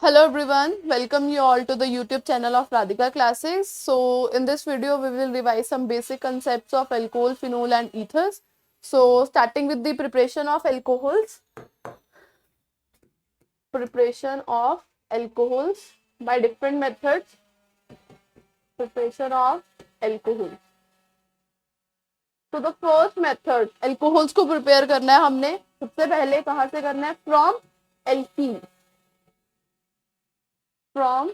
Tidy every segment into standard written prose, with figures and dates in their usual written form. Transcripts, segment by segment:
Hello everyone, welcome you all to the YouTube channel of Radhika Classes. So in this video we will revise some basic concepts of alcohol, phenol and ethers. So starting with the preparation of alcohols. Preparation of alcohols by different methods. Preparation of alcohol. So the first method, alcohols को prepare करना है हमने सबसे पहले कहाँ से करना है? From alkene. From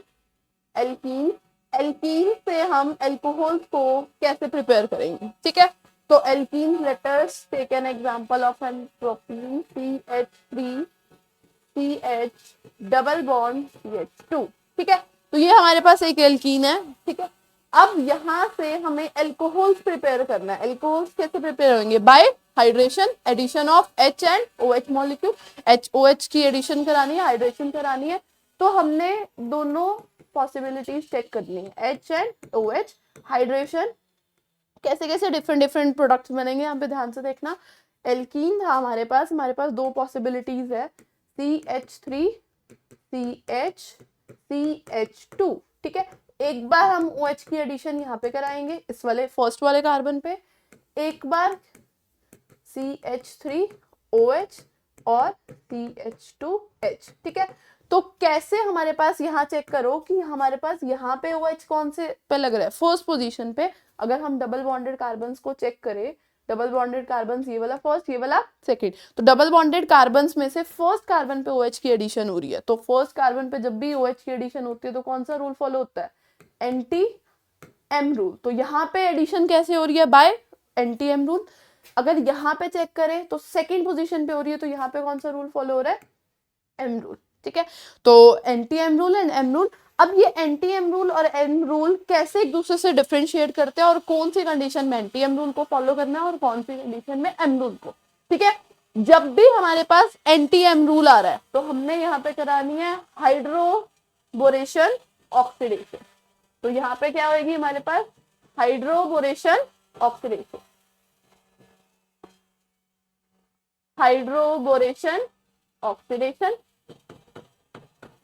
alkene. Alkene से हम एल्कोहल्स को कैसे प्रिपेयर करेंगे, ठीक है। तो alkene, let us take an example of an propene CH3 CH double bond CH2, ठीक है। तो ये हमारे पास एक एल्कीन है, ठीक है। अब यहाँ से हमें एल्कोहल्स प्रिपेयर करना है। एल्कोहल्स कैसे प्रिपेयर होंगे? By hydration, addition of H and OH molecule. OH की एडिशन करानी है, हाइड्रेशन करानी है। तो हमने दोनों पॉसिबिलिटीज चेक करनी है, H एंड OH। हाइड्रेशन कैसे कैसे डिफरेंट प्रोडक्ट्स बनेंगे, यहाँ पे ध्यान से देखना। एल्कीन था हमारे पास दो पॉसिबिलिटीज है, CH3 CH CH2, ठीक है। एक बार हम OH की एडिशन यहाँ पे कराएंगे इस वाले फर्स्ट वाले कार्बन पे, एक बार CH3 OH और CH2H, ठीक है। तो कैसे हमारे पास यहाँ चेक करो कि हमारे पास यहाँ पे OH कौन से पे लग रहा है, फर्स्ट पोजीशन पे। अगर हम डबल बॉन्डेड कार्बन्स को चेक करें, डबल बॉन्डेड कार्बन्स ये वाला फर्स्ट, ये वाला सेकंड, तो डबल बॉन्डेड कार्बन्स में से फर्स्ट कार्बन पे OH की एडिशन हो रही है। तो फर्स्ट कार्बन पे जब भी OH की एडिशन होती है तो कौन सा रूल फॉलो होता है? Anti M rule. तो यहाँ पे एडिशन कैसे हो रही है? By anti M rule. अगर यहाँ पे चेक करें तो सेकंड पोजीशन पे हो रही है, तो यहाँ पे कौन सा रूल फॉलो हो रहा है? एम रूल, ठीक है। तो anti M rule and M rule. अब ये एंटी एम रूल और एम रूल कैसे एक दूसरे से डिफरेंशिएट करते हैं और कौन सी कंडीशन में एंटी एम रूल को फॉलो करना है और कौन सी कंडीशन में एम रूल को, ठीक है। जब भी हमारे पास एंटी एम रूल आ रहा है तो हमने यहाँ पे करानी है हाइड्रोबोरेशन ऑक्सीडेशन। तो यहाँ पे क्या होगी हमारे पास? Hydroboration oxidation. हाइड्रोबोरेशन ऑक्सीडेशन,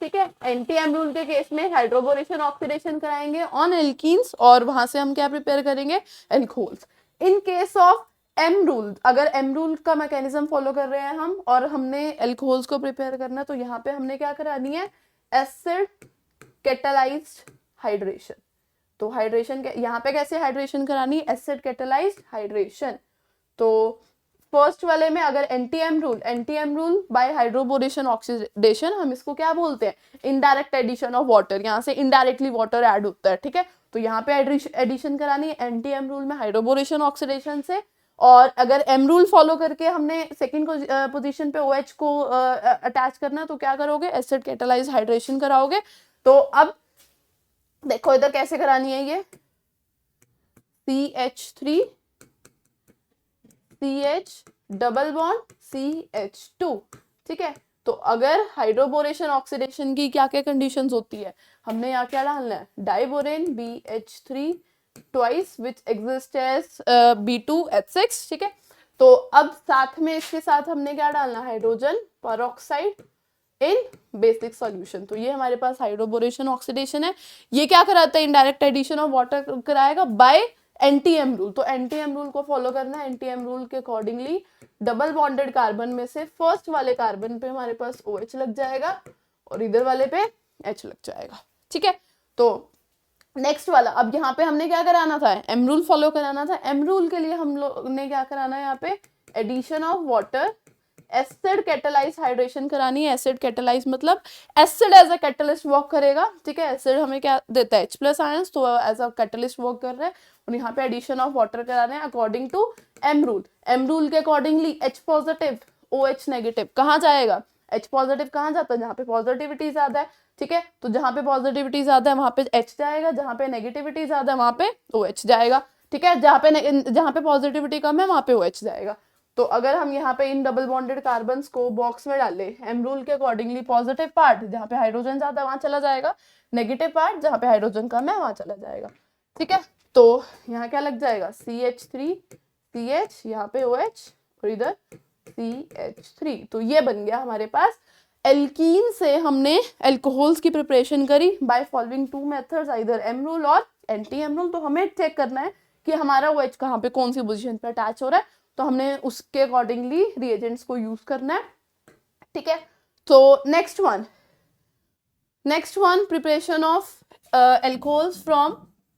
ठीक है। एंटी एम रूल के केस में हाइड्रोबोरेशन ऑक्सीडेशन कराएंगे ऑन एल्कीन्स और वहां से हम क्या प्रिपेयर करेंगे? Alcohols. In case of M rule, अगर एम रूल का मैकेनिज्म फॉलो कर रहे हैं हम और हमने एल्कोहल्स को प्रिपेयर करना, तो यहाँ पे हमने क्या करानी है? Acid catalysed hydration. तो हाइड्रेशन यहाँ पे कैसे हाइड्रेशन करानी? Acid catalysed hydration. तो फर्स्ट वाले में अगर anti M rule by hydroboration oxidation, हम इसको क्या बोलते हैं? Indirect addition of water. यहाँ से इनडायरेक्टली वाटर ऐड होता है, ठीक है। तो यहाँ पे एडिशन करानी है एंटी एम रूल में हाइड्रोबोरेशन ऑक्सीडेशन से। और अगर एम रूल फॉलो करके हमने सेकंड पोजीशन पे OH को अटैच करना, तो क्या करोगे? एसिड कैटालाइज्ड हाइड्रेशन कराओगे। तो अब देखो इधर कैसे करानी है ये, CH3 CH double bond CH2, ठीक है। तो अगर हाइड्रोबोरेशन ऑक्सीडेशन की क्या क्या कंडीशंस होती है, हमने यहाँ क्या डालना है? Diborane BH3 twice which exist as B2H6, ठीक है। तो अब साथ में इसके साथ हमने क्या डालना? हाइड्रोजन पेरोक्साइड इन बेसिक सॉल्यूशन। तो ये हमारे पास हाइड्रोबोरेशन ऑक्सीडेशन है। ये क्या कराता है? इनडायरेक्ट एडिशन ऑफ वाटर कराएगा बाय एंटी एम रूल। तो एंटी एम रूल को फॉलो करना है। एंटी एम रूल के अकॉर्डिंगली डबल बॉन्डेड कार्बन में से फर्स्ट वाले कार्बन पे हमारे पास OH लग जाएगा और इधर वाले पे H लग जाएगा, ठीक है। तो नेक्स्ट वाला, अब यहाँ पे हमने क्या कराना था? एम रूल फॉलो कराना था। एम रूल के लिए हम लोग ने क्या कराना है? यहाँ पे addition of water, acid catalysed hydration करानी है। एसिड कैटालाइज मतलब acid as a catalyst work करेगा, ठीक है। एसिड हमें क्या देता है? H+ आयंस, तो एज अ कैटलिस्ट वर्क कर रहा है। और यहाँ पे एडिशन ऑफ वाटर कराना है according to M rule. M rule के accordingly H positive OH negative कहाँ जाएगा? H पॉजिटिव कहाँ जाता है? जहाँ पे पॉजिटिविटी ज्यादा है, ठीक है। तो जहाँ पे पॉजिटिविटी ज्यादा है वहां पे H जाएगा, जहाँ पे नेगेटिविटी ज्यादा है वहां पे OH जाएगा, ठीक है। जहाँ पे पॉजिटिविटी कम है वहां पे OH जाएगा। तो अगर हम यहाँ पे इन डबल बॉन्डेड कार्बन्स को बॉक्स में डाले, एम रूल के अकॉर्डिंगली पॉजिटिव पार्ट जहाँ पे हाइड्रोजन ज्यादा वहां चला जाएगा, नेगेटिव पार्ट जहाँ पे हाइड्रोजन कम है वहां चला जाएगा, ठीक है। तो यहाँ क्या लग जाएगा? CH3 CH, यहाँ पे OH और इधर CH3। तो ये बन गया हमारे पास एल्कीन से हमने एल्कोहल्स की प्रिपरेशन करी by following two methods, either M rule और एंटी एम रूल। तो हमें चेक करना है कि हमारा OH कहाँ पे कौन सी पोजीशन पे अटैच हो रहा है, तो हमने उसके अकॉर्डिंगली रिएजेंट्स को यूज करना है, ठीक है। तो next one preparation of alcohols from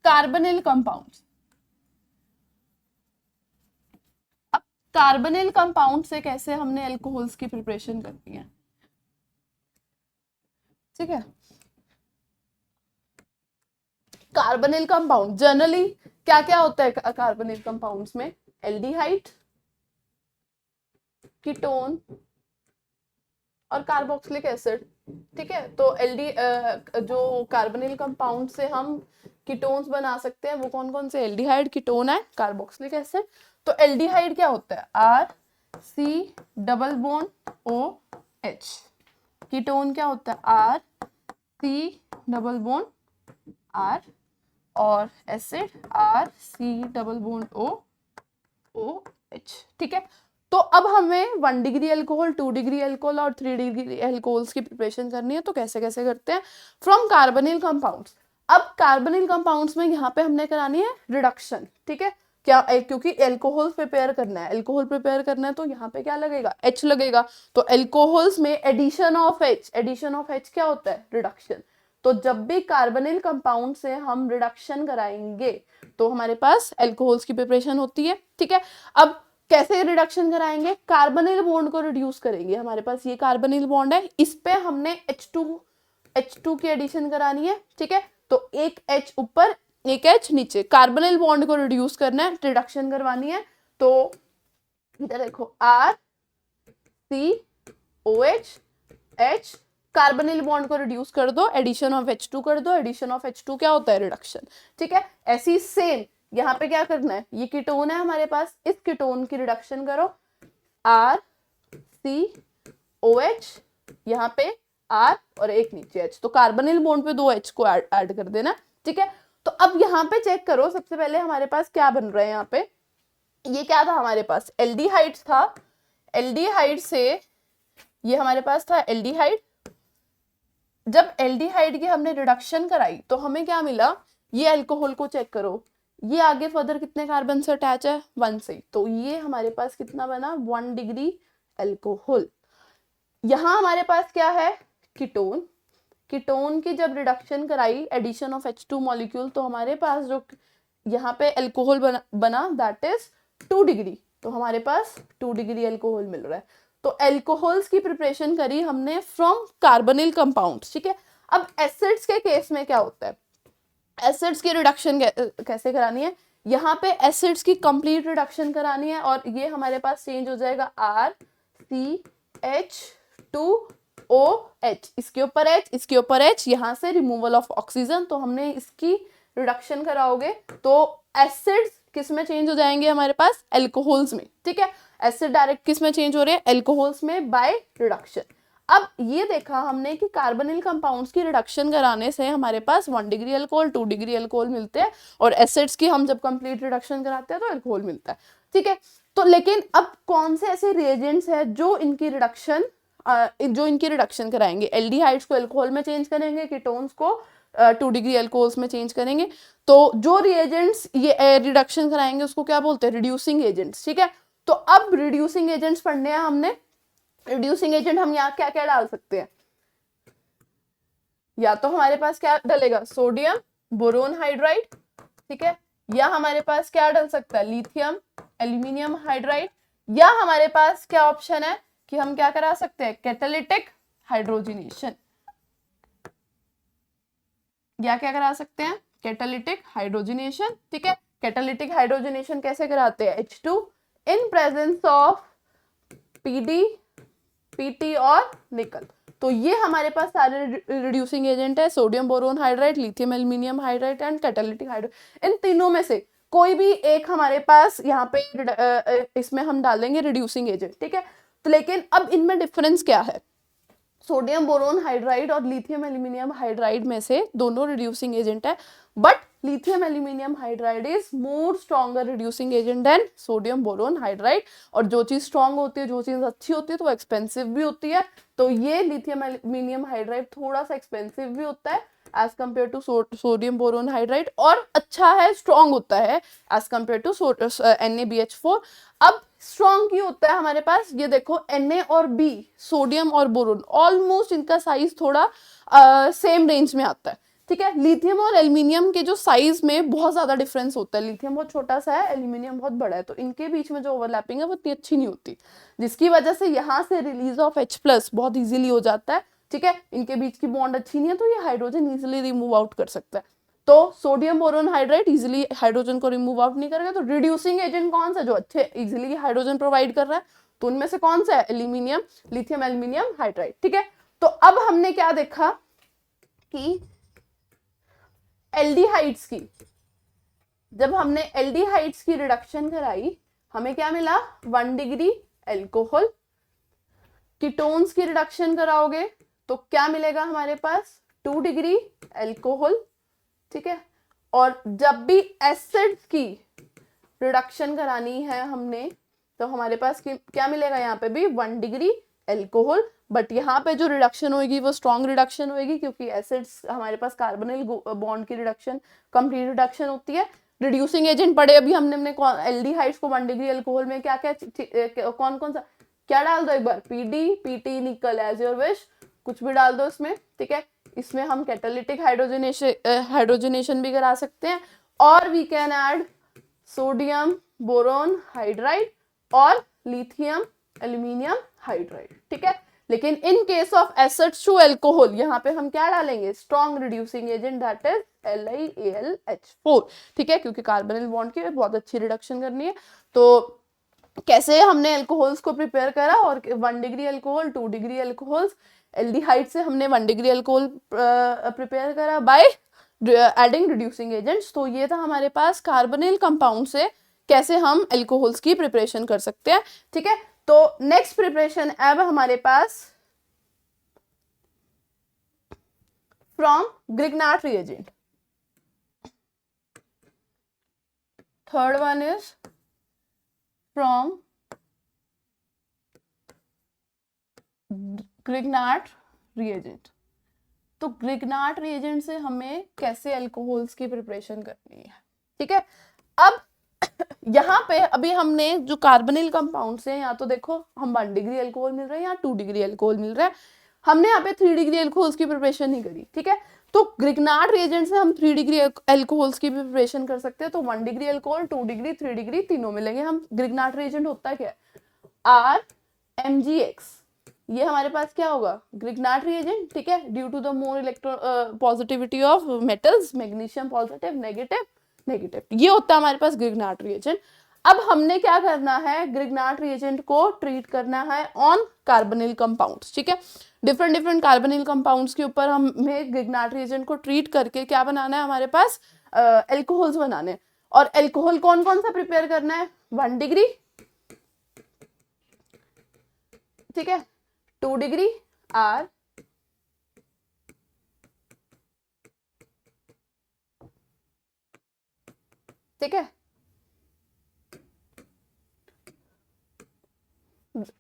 carbonyl compounds. अब कार्बोनिल कंपाउंड से कैसे हमने एल्कोहल्स की प्रिपरेशन करनी है, ठीक है। कार्बोनिल कंपाउंड जनरली क्या क्या होता है कार्बोनिल कंपाउंड्स में, एल्डिहाइड, कीटोन और कार्बोक्सिलिक एसिड, ठीक है। तो जो कार्बोनिल कंपाउंड से हम कीटोन्स बना सकते हैं वो कौन कौन से, एल्डिहाइड, कीटोन है, कार्बोक्सिलिक एसिड। तो एल्डिहाइड क्या होता है, RC≡OH। कीटोन क्या होता है, RC≡R, और एसिड RC≡OH, ठीक है। तो अब हमें 1 डिग्री अल्कोहल, 2 डिग्री अल्कोहल और 3 डिग्री अल्कोहल्स की प्रिपरेशन करनी है। तो कैसे कैसे करते हैं, फ्रॉम कार्बोनिल कंपाउंड्स। अब कार्बोनिल कंपाउंड्स में यहाँ पे हमने करानी है रिडक्शन, ठीक है। क्या, क्योंकि एल्कोहल प्रिपेयर करना है, एल्कोहल प्रिपेयर करना है तो यहाँ पे क्या लगेगा, H लगेगा। तो एल्कोहल्स में addition of H, addition of H क्या होता है, रिडक्शन। तो जब भी कार्बोनिल कंपाउंड से हम रिडक्शन कराएंगे तो हमारे पास एल्कोहल्स की प्रिपरेशन होती है, ठीक है। अब कैसे रिडक्शन कराएंगे, कार्बोनिल बॉन्ड को रिड्यूस करेंगे। हमारे पास ये कार्बोनिल बॉन्ड है, इस पे हमने H2 की एडिशन करानी है, ठीक है। तो एक H ऊपर एक H नीचे, कार्बोनिल बॉन्ड को रिड्यूस करना है, रिडक्शन करवानी है। तो इधर देखो RCOH, कार्बोनिल बॉन्ड को रिड्यूस कर दो, एडिशन ऑफ H2 कर दो, एडिशन ऑफ H2 क्या होता है, रिडक्शन, ठीक है। ऐसी सेम यहाँ पे क्या करना है, ये कीटोन है हमारे पास, इस कीटोन की रिडक्शन करो, RCOH, यहाँ पे R और एक नीचे H, तो कार्बोनिल बॉन्ड पे 2 H को ऐड कर देना, ठीक है। तो अब यहाँ पे चेक करो, सबसे पहले हमारे पास क्या बन रहा है, यहाँ पे ये क्या था हमारे पास, एल्डिहाइड था। एल्डिहाइड से ये हमारे पास था एल्डिहाइड। जब एल्डिहाइड की हमने रिडक्शन कराई तो हमें क्या मिला, ये अल्कोहल को चेक करो, ये आगे फर्दर कितने कार्बन से अटैच है, 1 से। तो ये हमारे पास कितना बना, 1 डिग्री अल्कोहल। यहाँ हमारे पास क्या है, कीटोन। कीटोन की जब रिडक्शन कराई, एडिशन ऑफ H2 मॉलिक्यूल, तो हमारे पास जो यहाँ पे अल्कोहल बना दैट इज 2 डिग्री। तो हमारे पास 2 डिग्री अल्कोहल मिल रहा है। तो अल्कोहल्स की प्रिपरेशन करी हमने फ्रॉम कार्बोनिल कंपाउंड्स, ठीक है। अब एसिड्स के केस में क्या होता है, एसिड्स की रिडक्शन कैसे करानी है, यहाँ पे एसिड्स की कंप्लीट रिडक्शन करानी है, और ये हमारे पास चेंज हो जाएगा RCH2OH, इसके ऊपर H, इसके ऊपर H, यहाँ से रिमूवल ऑफ ऑक्सीजन। तो हमने इसकी रिडक्शन कराओगे तो एसिड्स किस में चेंज हो जाएंगे, हमारे पास अल्कोहल्स में, ठीक है। एसिड डायरेक्ट किस में चेंज हो रहे हैं, अल्कोहल्स में बाय रिडक्शन। अब ये देखा हमने कि कार्बोनिल कंपाउंड्स की रिडक्शन कराने से हमारे पास 1 डिग्री अल्कोहल, 2 डिग्री अल्कोहल मिलते हैं, और एसिड्स की हम जब कंप्लीट रिडक्शन कराते हैं तो अल्कोहल मिलता है, ठीक है। तो लेकिन अब कौन से ऐसे रिएजेंट्स हैं जो इनकी रिडक्शन कराएंगे, एल्डिहाइड्स को अल्कोहल में चेंज करेंगे, कीटोन्स को 2 डिग्री अल्कोहल्स में चेंज करेंगे। तो जो रिएजेंट्स ये रिडक्शन कराएंगे उसको क्या बोलते हैं, रिड्यूसिंग एजेंट्स, ठीक है। तो अब रिड्यूसिंग एजेंट्स पढ़ने हैं हमने। रिड्यूसिंग एजेंट हम यहाँ क्या क्या डाल सकते हैं, या तो हमारे पास क्या डलेगा, सोडियम बोरोन हाइड्राइड, ठीक है, या हमारे पास क्या डल सकता है, लिथियम एल्यूमिनियम हाइड्राइड, या हमारे पास क्या ऑप्शन है कि हम क्या करा सकते हैं, कैटालिटिक हाइड्रोजनेशन, या क्या करा सकते हैं, कैटालिटिक हाइड्रोजनेशन, ठीक है। कैटालिटिक हाइड्रोजनेशन कैसे कराते हैं, H2 in presence of PD, PT और निकल। तो ये हमारे पास सारे रिड्यूसिंग एजेंट है, sodium boron hydride, lithium aluminium hydride and catalytic hydrogen. इन तीनों में से कोई भी एक हमारे पास यहाँ पे इसमें हम डालेंगे रिड्यूसिंग एजेंट, ठीक है। तो लेकिन अब इनमें डिफरेंस क्या है, सोडियम बोरोन हाइड्राइड और लिथियम एल्यूमिनियम हाइड्राइड में से दोनों रिड्यूसिंग एजेंट है, but lithium aluminium hydride is more stronger reducing agent than sodium boron hydride. और जो चीज स्ट्रॉन्ग होती है, जो चीज अच्छी होती है, तो वो एक्सपेंसिव भी होती है। तो ये लिथियम एल्यूमिनियम हाइड्राइड थोड़ा सा एक्सपेंसिव भी होता है as compare to sodium boron hydride, और अच्छा है, स्ट्रॉन्ग होता है एज कम्पेयर टू NaBH4। अब स्ट्रॉन्ग क्यों होता है हमारे पास, ये देखो Na और B, सोडियम और बोरोन, ऑलमोस्ट इनका साइज थोड़ा सेम रेंज में आता है, ठीक है। लिथियम और एल्यूमिनियम के जो साइज में बहुत ज्यादा डिफरेंस होता है, लिथियम बहुत छोटा सा है, एल्यूमिनियम बहुत बड़ा है, तो इनके बीच में जो ओवरलैपिंग है वो इतनी अच्छी नहीं होती, जिसकी वजह से यहाँ से रिलीज ऑफ H+ बहुत इजीली हो जाता है, ठीक है। इनके बीच की बॉन्ड अच्छी नहीं है, तो ये हाइड्रोजन इजिली रिमूव आउट कर सकता है। तो sodium boron hydride easily hydrogen को रिमूव आउट नहीं करेगा। तो रिड्यूसिंग एजेंट कौन सा जो अच्छे इजिली हाइड्रोजन प्रोवाइड कर रहा है, तो उनमें से कौन सा है, एल्यूमिनियम, लिथियम एल्यूमिनियम हाइड्राइड, ठीक है। तो अब हमने क्या देखा कि एल्डिहाइड्स की, जब हमने एल्डिहाइड्स की रिडक्शन कराई, हमें क्या मिला, 1 डिग्री एल्कोहल। कीटोन्स की रिडक्शन कराओगे तो क्या मिलेगा हमारे पास, 2 डिग्री एल्कोहल, ठीक है। और जब भी एसिड्स की रिडक्शन करानी है हमने, तो हमारे पास क्या मिलेगा, यहाँ पे भी 1 डिग्री एल्कोहल। बट यहाँ पे जो रिडक्शन होगी वो स्ट्रॉन्ग रिडक्शन होगी, क्योंकि एसिड्स हमारे पास कार्बोनिल बॉन्ड की रिडक्शन कंप्लीट रिडक्शन होती है। रिड्यूसिंग एजेंट पढ़े अभी हमने एल्डिहाइड्स को 1 डिग्री एल्कोहल में क्या क्या कौन कौन सा क्या डाल दो, एक बार PD, PT, निकल, एज योर विश, कुछ भी डाल दो इसमें, ठीक है। इसमें हम कैटालिटिक हाइड्रोजनेशन भी करा सकते हैं, और we can add sodium boron hydride और लिथियम एल्यूमिनियम हाइड्राइड, ठीक है। लेकिन in case of acids to alcohol, यहाँ पे हम क्या डालेंगे, strong reducing agent, that is LiAlH4, ठीक है, क्योंकि कार्बोनिल बॉन्ड की बहुत अच्छी रिडक्शन करनी है। तो कैसे हमने अल्कोहल्स को प्रिपेयर करा, और 1 degree alcohol, 2 degree alcohols, aldehyde से हमने 1 डिग्री अल्कोहल प्रिपेयर करा बाय एडिंग रिड्यूसिंग एजेंट्स। तो ये था हमारे पास कार्बोनिल कंपाउंड से कैसे हम अल्कोहल्स की प्रिपरेशन कर सकते हैं, ठीक है। तो नेक्स्ट प्रिपरेशन अब हमारे पास from Grignard reagent. Third one is from Grignard reagent. तो ग्रिग्नार्ड रिएजेंट से हमें कैसे अल्कोहल्स की प्रिपरेशन करनी है, ठीक है। अब यहाँ पे अभी हमने जो कार्बोनिल कंपाउंड्स हैं, या तो देखो हम 1 डिग्री अल्कोहल मिल रहा है या 2 डिग्री अल्कोहल मिल रहा है, हमने यहाँ पे 3 डिग्री अल्कोहल्स की प्रिपरेशन नहीं करी, ठीक है। तो ग्रिग्नार्ड रिएजेंट से हम 3 डिग्री अल्कोहल्स की भी प्रिपरेशन कर सकते हैं। तो 1 डिग्री अल्कोहल, 2 डिग्री, 3 डिग्री तीनों मिलेंगे हम। ग्रिग्नार्ड रिएजेंट होता है क्या, RMgX, ये हमारे पास क्या होगा, ग्रिग्नार्ड रिएजेंट, ठीक है। Due to the more electron positivity of metals, magnesium positive, negative, ये होता है हमारे पास ग्रिग्नार्ड रिएजेंट। अब हमने क्या करना है, ग्रिग्नार्ड रिएजेंट को ट्रीट करना है ऑन कार्बोनिल कंपाउंड्स, ठीक है। डिफरेंट कार्बोनिल कंपाउंड्स के ऊपर हमें ग्रिग्नार्ड रिएजेंट को ट्रीट करके क्या बनाना है, हमारे पास अल्कोहल्स बनाने। और अल्कोहल कौन कौन सा प्रिपेयर करना है, 1 डिग्री, ठीक है, 2 डिग्री R, ठीक है,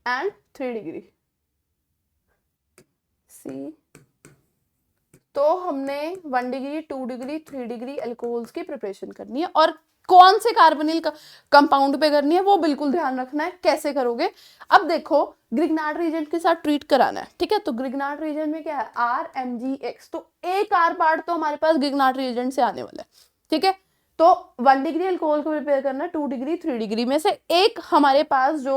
एंड 3 डिग्री C। तो हमने 1 डिग्री, 2 डिग्री, 3 डिग्री अल्कोहल्स की प्रिपरेशन करनी है, और कौन से कार्बोनिल कंपाउंड पे करनी है वो बिल्कुल ध्यान रखना है। कैसे करोगे, अब देखो ग्रिग्नार्ड रिएजेंट के साथ ट्रीट कराना है, ठीक है। तो ग्रिग्नार्ड रिएजेंट में क्या है, RMgX, तो एक R पार्ट तो हमारे पास ग्रिग्नार्ड रिएजेंट से आने वाला है, ठीक है। तो 1 डिग्री अल्कोहल को प्रिपेयर करना है, 2 डिग्री, 3 डिग्री में से एक हमारे पास जो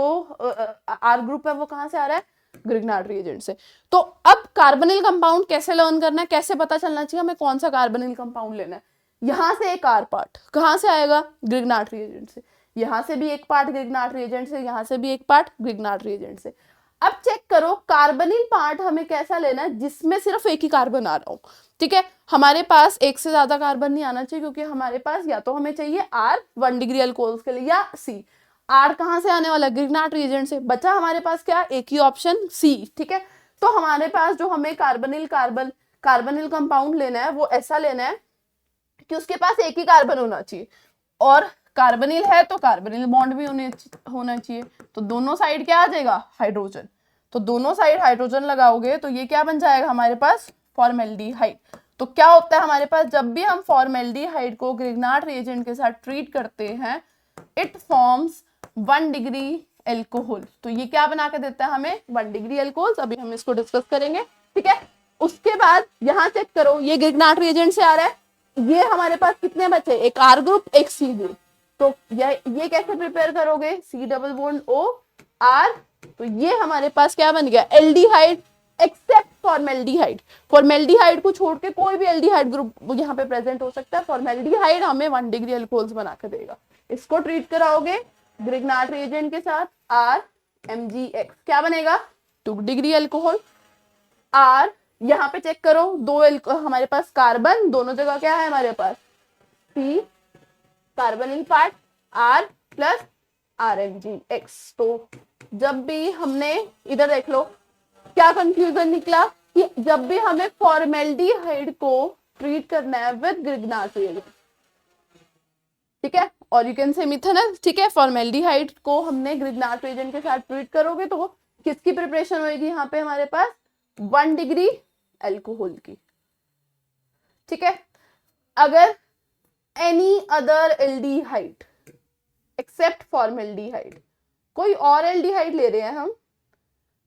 R ग्रुप है वो कहाँ से आ रहा है, ग्रिग्नार्ड रिएजेंट से। तो अब कार्बोनिल कंपाउंड कैसे लर्न करना है, कैसे पता चलना चाहिए हमें कौन सा कार्बोनिल कंपाउंड लेना है। यहाँ से एक R पार्ट कहाँ से आएगा, ग्रिग्नार्ड रिएजेंट से। यहाँ से भी एक पार्ट ग्रिग्नार्ड रिएजेंट से, यहाँ से भी एक पार्ट ग्रिग्नार्ड रिएजेंट से। अब चेक करो कार्बोनिल पार्ट हमें कैसा लेना है जिसमें सिर्फ एक ही कार्बन आ रहा हो, ठीक है। हमारे पास एक से ज्यादा कार्बन नहीं आना चाहिए, क्योंकि हमारे पास या तो हमें चाहिए R 1 डिग्री अल्कोहल्स के लिए, या C। R कहाँ से आने वाला, ग्रिग्नार्ड रिएजेंट से। बचा हमारे पास क्या, एक ही ऑप्शन C, ठीक है। तो हमारे पास जो हमें कार्बोनिल कंपाउंड लेना है वो ऐसा लेना है, कि उसके पास एक ही कार्बन होना चाहिए, और कार्बोनिल है तो कार्बोनिल बॉन्ड भी होना चाहिए। तो दोनों साइड क्या आ जाएगा, हाइड्रोजन। तो दोनों साइड हाइड्रोजन लगाओगे तो ये क्या बन जाएगा हमारे पास, फॉर्मेल्डिहाइड। तो क्या होता है हमारे पास, जब भी हम फॉर्मेल्डिहाइड को ग्रिग्नार्ड रिएजेंट के साथ ट्रीट करते हैं, इट फॉर्म्स 1 डिग्री एल्कोहल। तो ये क्या बना के देता है हमें, 1 डिग्री एल्कोहल। अभी हम इसको डिस्कस करेंगे, ठीक है। उसके बाद यहाँ चेक करो, ये ग्रिग्नार्ड रिएजेंट से आ रहा है, ये हमारे पास कितने बचे, एक आर ग्रुप एक सी ग्रुप। तो ये कैसे प्रिपेयर करोगे, C double bond O R, तो ये हमारे पास क्या बन गया, एल्डिहाइड एक्सेप्ट फॉर्मेल्डिहाइड। फॉर्मेल्डिहाइड को छोड़ के कोई भी एल्डिहाइड ग्रुप यहाँ पे प्रेजेंट हो सकता है। फॉर्मेल्डिहाइड हमें 1 डिग्री अल्कोहल्स बना के देगा। इसको ट्रीट कराओगे ग्रिग्नार्ड रिएजेंट के साथ, आर MgX क्या बनेगा, 2 डिग्री अल्कोहल। आर यहाँ पे चेक करो, हमारे पास कार्बन दोनों जगह क्या है हमारे पास, C carbonyl part, R plus RMgX। तो जब भी हमने, इधर देख लो क्या कंक्लूजन निकला, कि जब भी हमें फॉर्मेल्डिहाइड को ट्रीट करना है विद ग्रिग्नार्ड रिएजेंट, ठीक है, और यू कैन से मिथेनॉल, ठीक है, फॉर्मेल्डिहाइड को हमने ग्रिग्नार्ड रिएजेंट के साथ ट्रीट करोगे तो किसकी प्रिपरेशन होगी यहाँ पे हमारे पास, 1 डिग्री अल्कोहल की, ठीक है। अगर any other aldehyde except formaldehyde, कोई और एल्डिहाइड ले रहे हैं हम,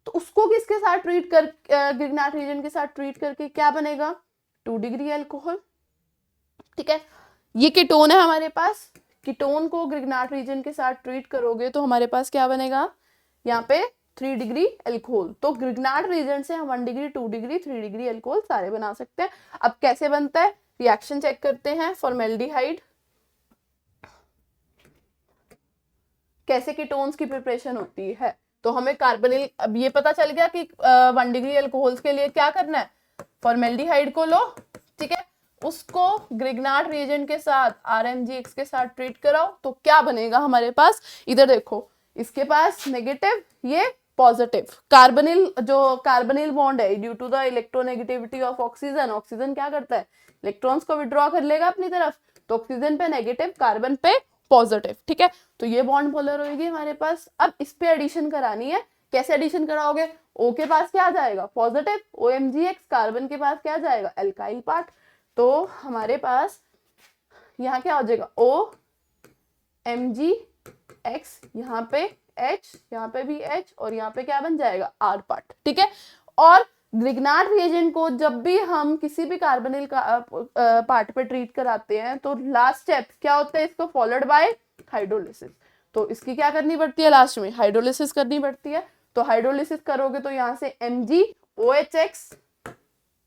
तो उसको किसके साथ ट्रीट कर, ग्रिग्नार्ड रिएजेंट के साथ ट्रीट करके क्या बनेगा, 2 डिग्री अल्कोहल, ठीक है। ये कीटोन है हमारे पास, कीटोन को ग्रिग्नार्ड रिएजेंट के साथ ट्रीट करोगे तो हमारे पास क्या बनेगा, यहाँ पे 3 डिग्री अल्कोहल। तो ग्रिग्नार्ड रिएजेंट से हम 1 डिग्री 2 डिग्री 3 डिग्री अल्कोहल सारे बना सकते हैं। अब कैसे बनता है, रिएक्शन चेक करते हैं। फॉर्मेल्डिहाइड कैसे कीटोन्स की प्रिपरेशन होती है, तो हमें कार्बोनिल, अब ये पता चल गया कि 1 डिग्री अल्कोहल्स के लिए क्या करना है, फॉर्मेल्डिहाइड को लो, ठीक है, उसको ग्रिग्नार्ड रिएजेंट के साथ RMgX के साथ ट्रीट कराओ तो क्या बनेगा हमारे पास, इधर देखो, इसके पास नेगेटिव, ये पॉजिटिव। कार्बोनिल, जो कार्बोनिल बॉन्ड है, due to the electronegativity of oxygen, oxygen क्या करता है, इलेक्ट्रॉन्स को विड्रॉ कर लेगा अपनी तरफ, तो ऑक्सीजन पे नेगेटिव, कार्बन पे पॉजिटिव, ठीक है। तो ये बॉन्ड पोलर होगी हमारे पास। अब इस पे एडिशन करानी है, कैसे एडिशन कराओगे, O के पास क्या आ जाएगा, पॉजिटिव, OMgX, कार्बन के पास क्या आ जाएगा, एल्काइल पार्ट। तो हमारे पास यहाँ क्या हो जाएगा, OMgX, यहाँ पे H, यहाँ पे भी H, और यहाँ पे क्या बन जाएगा, R पार्ट, ठीक है। और ग्रिग्नार्ड रिएजेंट को जब भी हम किसी भी कार्बोनिल का पार्ट पे ट्रीट कराते हैं तो लास्ट स्टेप क्या होता है, इसको फॉलोड बाय हाइड्रोलिसिस। तो इसकी क्या करनी पड़ती है, लास्ट में हाइड्रोलिसिस करनी पड़ती है। तो हाइड्रोलिसिस करोगे तो यहाँ से MgOHX,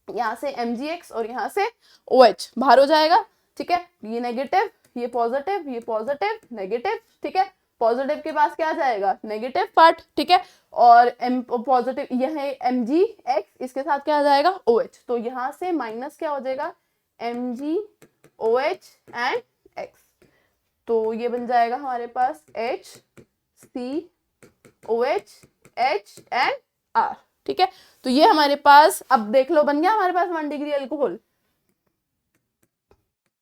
यहाँ से MgX और यहाँ से OH बाहर हो जाएगा, ठीक है। ये नेगेटिव, ये पॉजिटिव, ये पॉजिटिव, नेगेटिव, ठीक है। पॉजिटिव के पास क्या जाएगा, नेगेटिव पार्ट, ठीक है। और पॉजिटिव यह है MgX, इसके साथ क्या आ जाएगा, OH। तो यहाँ से माइनस क्या हो जाएगा, MgOH एंड X। तो ये बन जाएगा हमारे पास HCOH H एंड R, ठीक है। तो ये हमारे पास, अब देख लो, बन गया हमारे पास 1 डिग्री अल्कोहल,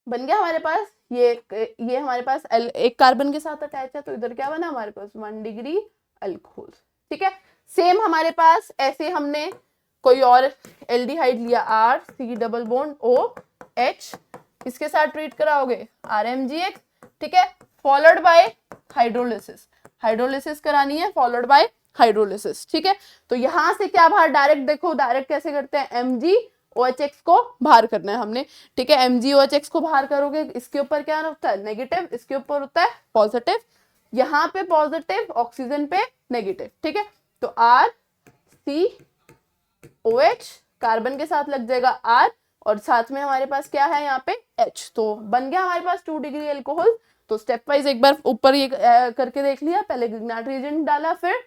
बन गया हमारे पास। ये हमारे पास एक कार्बन के साथ अटैच है, तो इधर क्या बना हमारे पास, 1 डिग्री अल्कोहल, ठीक है। सेम हमारे पास ऐसे हमने कोई और एल्डिहाइड लिया, R C डबल बॉन्ड OH, इसके साथ ट्रीट कराओगे RMgX, ठीक है, फॉलोड बाय हाइड्रोलिसिस। हाइड्रोलिसिस करानी है फॉलोड बाय हाइड्रोलिसिस, ठीक है। तो यहां से क्या बाहर, डायरेक्ट देखो, डायरेक्ट कैसे करते हैं, MgOHX को बाहर करना है हमने, ठीक है। MgOHX को बाहर करोगे, इसके ऊपर क्या होता है, नेगेटिव, इसके ऊपर होता है पॉजिटिव, यहाँ पे पॉजिटिव, ऑक्सीजन पे नेगेटिव, ठीक है। तो RCOH, कार्बन के साथ लग जाएगा R, और साथ में हमारे पास क्या है यहाँ पे H। तो बन गया हमारे पास 2 डिग्री अल्कोहल। तो स्टेप वाइज एक बार ऊपर ये करके देख लिया, पहले ग्रिग्नार्ड रिएजेंट डाला, फिर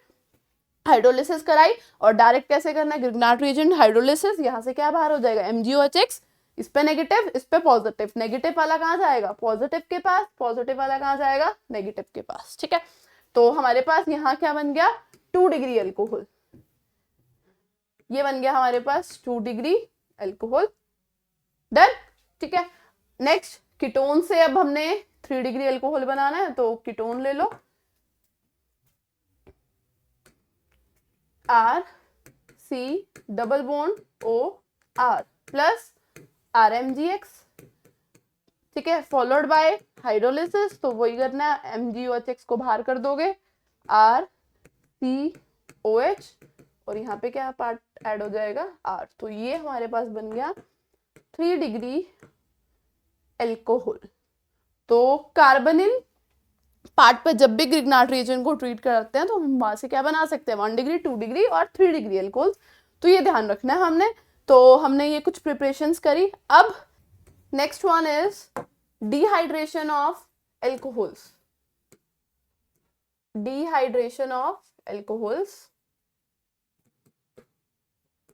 हाइड्रोलिसिस कराई, और डायरेक्ट कैसे करना है, ग्रिग्नार्ड रिएजेंट हाइड्रोलिसिस, यहाँ से क्या बाहर हो जाएगा, MgOHX, इस पे नेगेटिव, इस पे पॉजिटिव, नेगेटिव वाला कहाँ जाएगा, पॉजिटिव के पास, पॉजिटिव वाला कहाँ जाएगा, नेगेटिव के पास, ठीक है। तो हमारे पास यहाँ क्या बन गया, 2 डिग्री अल्कोहल, ये बन गया हमारे पास 2 डिग्री अल्कोहल, डन, ठीक है। नेक्स्ट कीटोन से अब हमने 3 डिग्री अल्कोहल बनाना है, तो कीटोन ले लो, R C double bond O R plus RMgX, ठीक है, फॉलोड बाय हाइड्रोलिसिस, तो वही करना है, MgOH को बाहर कर दोगे, RCOH, और यहाँ पे क्या पार्ट ऐड हो जाएगा R, तो ये हमारे पास बन गया 3 डिग्री एल्कोहल। तो कार्बोनिल पार्ट पे जब भी ग्रिग्नार्ड रिएजेंट को ट्रीट करते हैं तो हम वहां से क्या बना सकते हैं, 1 डिग्री, 2 डिग्री और 3 डिग्री एल्कोहल, तो ये ध्यान रखना है हमने। तो हमने ये कुछ प्रिपरेशंस करी। अब next one is dehydration of alcohols, dehydration of alcohols,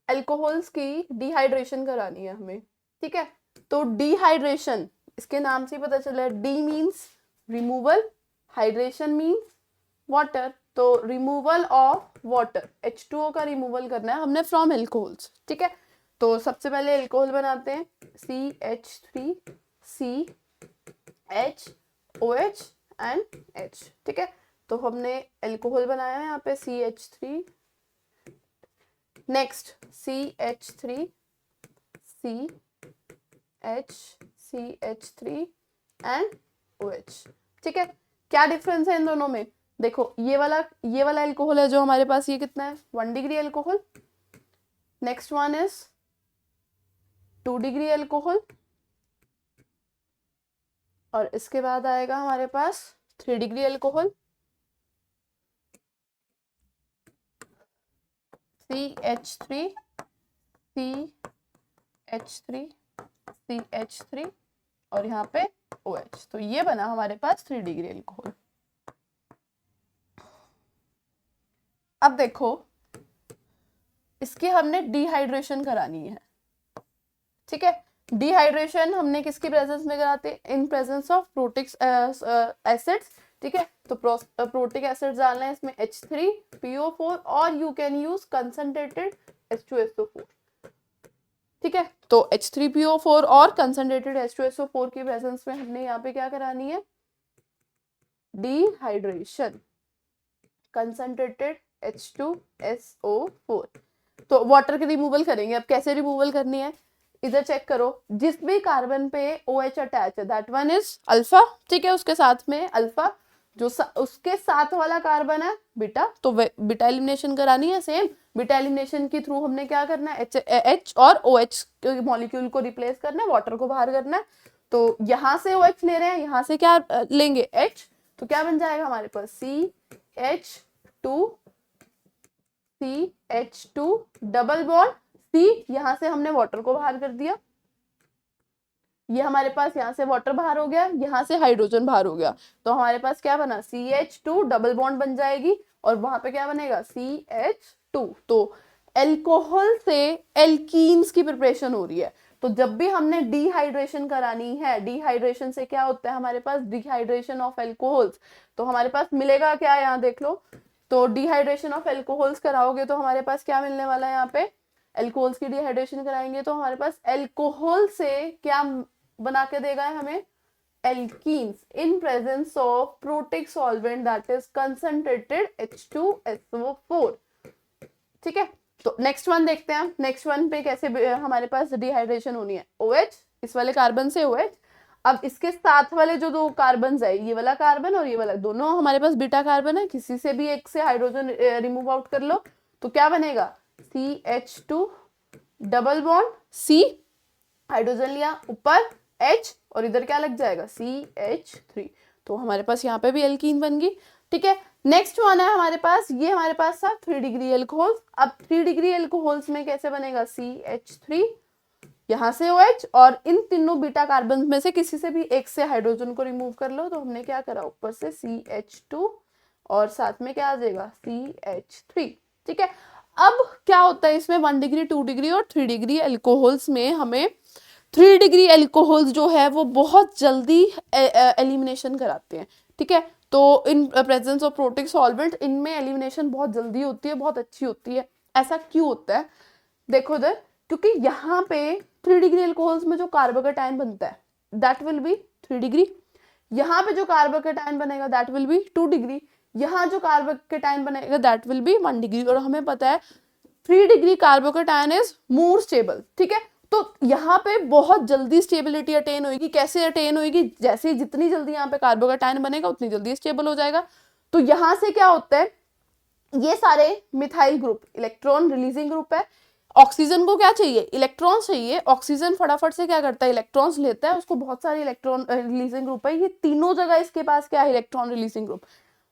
alcohols की डिहाइड्रेशन करानी है हमें, ठीक है। तो डिहाइड्रेशन, इसके नाम से पता चला है, D means removal, hydration means water, तो रिमूवल ऑफ वाटर, H2O का रिमूवल करना है हमने फ्रॉम एल्कोहल्स, ठीक है। तो सबसे पहले एल्कोहल बनाते हैं, CH3CHOH एंड H, ठीक है। तो हमने एल्कोहल बनाया है यहाँ पे CH3, next CH3 and OH, ठीक है। क्या डिफरेंस है इन दोनों में, देखो ये वाला एल्कोहल है जो हमारे पास, ये कितना है, 1 degree alcohol, next one is 2 degree alcohol, और इसके बाद आएगा हमारे पास 3 डिग्री एल्कोहल, CH3 और यहाँ पे OH, तो ये बना हमारे पास 3 डिग्री एल्कोहल। अब देखो इसकी हमने डिहाइड्रेशन करानी है, ठीक है। डिहाइड्रेशन हमने किसकी प्रेजेंस में कराते हैं, इन प्रेजेंस ऑफ प्रोटिक एसिड्स, ठीक है। तो प्रोटिक एसिड्स डालना है इसमें H3PO4 और you can use concentrated H2SO4, ठीक है। तो H3PO4 और कंसंट्रेटेड H2SO4 की प्रेजेंस में हमने यहाँ पे क्या करानी है, डिहाइड्रेशन, कंसंट्रेटेड H2SO4। तो वाटर की रिमूवल करेंगे। अब कैसे रिमूवल करनी है, इधर चेक करो, जिस भी कार्बन पे OH अटैच है दैट वन इज अल्फा, ठीक है, उसके साथ में अल्फा, जो उसके साथ वाला कार्बन है बीटा, तो बीटा एलिमिनेशन करानी है। सेम बीटा एलिमिनेशन के थ्रू हमने क्या करना है, H और OH मॉलिक्यूल को रिप्लेस करना है, वाटर को बाहर करना है। तो यहाँ से OH ले रहे हैं, यहाँ से क्या लेंगे H, तो क्या बन जाएगा हमारे पास CH2 डबल बॉन्ड C, यहाँ से हमने वाटर को बाहर कर दिया, ये हमारे पास यहाँ से वाटर बाहर हो गया, यहाँ से हाइड्रोजन बाहर हो गया, तो हमारे पास क्या बना, CH2 डबल बॉन्ड बन जाएगी, और वहां पे क्या बनेगा CH2। तो एल्कोहल से एल्कीन्स की प्रिपरेशन हो रही है। तो जब भी हमने डिहाइड्रेशन करानी है, डिहाइड्रेशन से क्या होता है हमारे पास, डिहाइड्रेशन ऑफ एल्कोहल्स, तो हमारे पास मिलेगा क्या, यहाँ देख लो। तो डिहाइड्रेशन ऑफ एल्कोहल्स कराओगे तो हमारे पास क्या मिलने वाला है, यहाँ पे एल्कोहल्स की डिहाइड्रेशन कराएंगे तो हमारे पास एल्कोहल से क्या बना के देगा हमें, alkenes in presence of protic solvent that is concentrated H2SO4, ठीक है। तो नेक्स्ट वन देखते हैं, नेक्स्ट वन पे कैसे हमारे पास डिहाइड्रेशन होनी है, OH, इस वाले कार्बन से OH, अब इसके साथ वाले जो दो कार्बन है, ये वाला कार्बन और ये वाला, दोनों हमारे पास बीटा कार्बन है, किसी से भी एक से हाइड्रोजन रिमूव आउट कर लो, तो क्या बनेगा CH2 double bond C, hydrogen लिया ऊपर H, और इधर क्या लग जाएगा CH3, तो हमारे पास यहाँ पे भी एल्कीन बन गई, ठीक है। नेक्स्ट वन है हमारे पास, ये हमारे पास था 3 डिग्री एल्कोहल। अब 3 डिग्री एल्कोहल्स में कैसे बनेगा, CH3, यहाँ से OH, और इन तीनों बीटा कार्बन में से किसी से भी एक से हाइड्रोजन को रिमूव कर लो, तो हमने क्या करा, ऊपर से CH2 और साथ में क्या आ जाएगा CH3, ठीक है। अब क्या होता है इसमें, 1 डिग्री, 2 डिग्री और 3 डिग्री एल्कोहल्स में हमें 3 डिग्री एल्कोहल्स जो है वो बहुत जल्दी एलिमिनेशन कराते हैं, ठीक है। तो इन प्रेजेंस ऑफ प्रोटिक सॉल्वेंट इनमें एलिमिनेशन बहुत जल्दी होती है, बहुत अच्छी होती है। ऐसा क्यों होता है, देखो इधर, क्योंकि यहाँ पे 3 डिग्री एल्कोहल्स में जो कार्बोकेटाइन बनता है दैट विल बी 3 डिग्री। यहाँ पे जो कार्बोकेटाइन बनेगा दैट विल बी 2 डिग्री। यहाँ जो कार्बोकेटाइन बनेगा दैट विल बी 1 डिग्री। और हमें पता है 3 degree carbocation is more stable, ठीक है। तो यहाँ पे बहुत जल्दी स्टेबिलिटी अटेन होगी। कैसे अटेन होगी? जैसे जितनी जल्दी यहाँ पे कार्बोकेटाइन बनेगा उतनी जल्दी स्टेबल हो जाएगा। तो यहाँ से क्या होता है, ये सारे methyl group electron releasing group है। ऑक्सीजन को क्या चाहिए? इलेक्ट्रॉन चाहिए। ऑक्सीजन फटाफट से क्या करता है? इलेक्ट्रॉन्स लेता है, उसको बहुत सारे इलेक्ट्रॉन रिलीजिंग ग्रुप है। ये तीनों जगह इसके पास क्या है? Electron releasing group.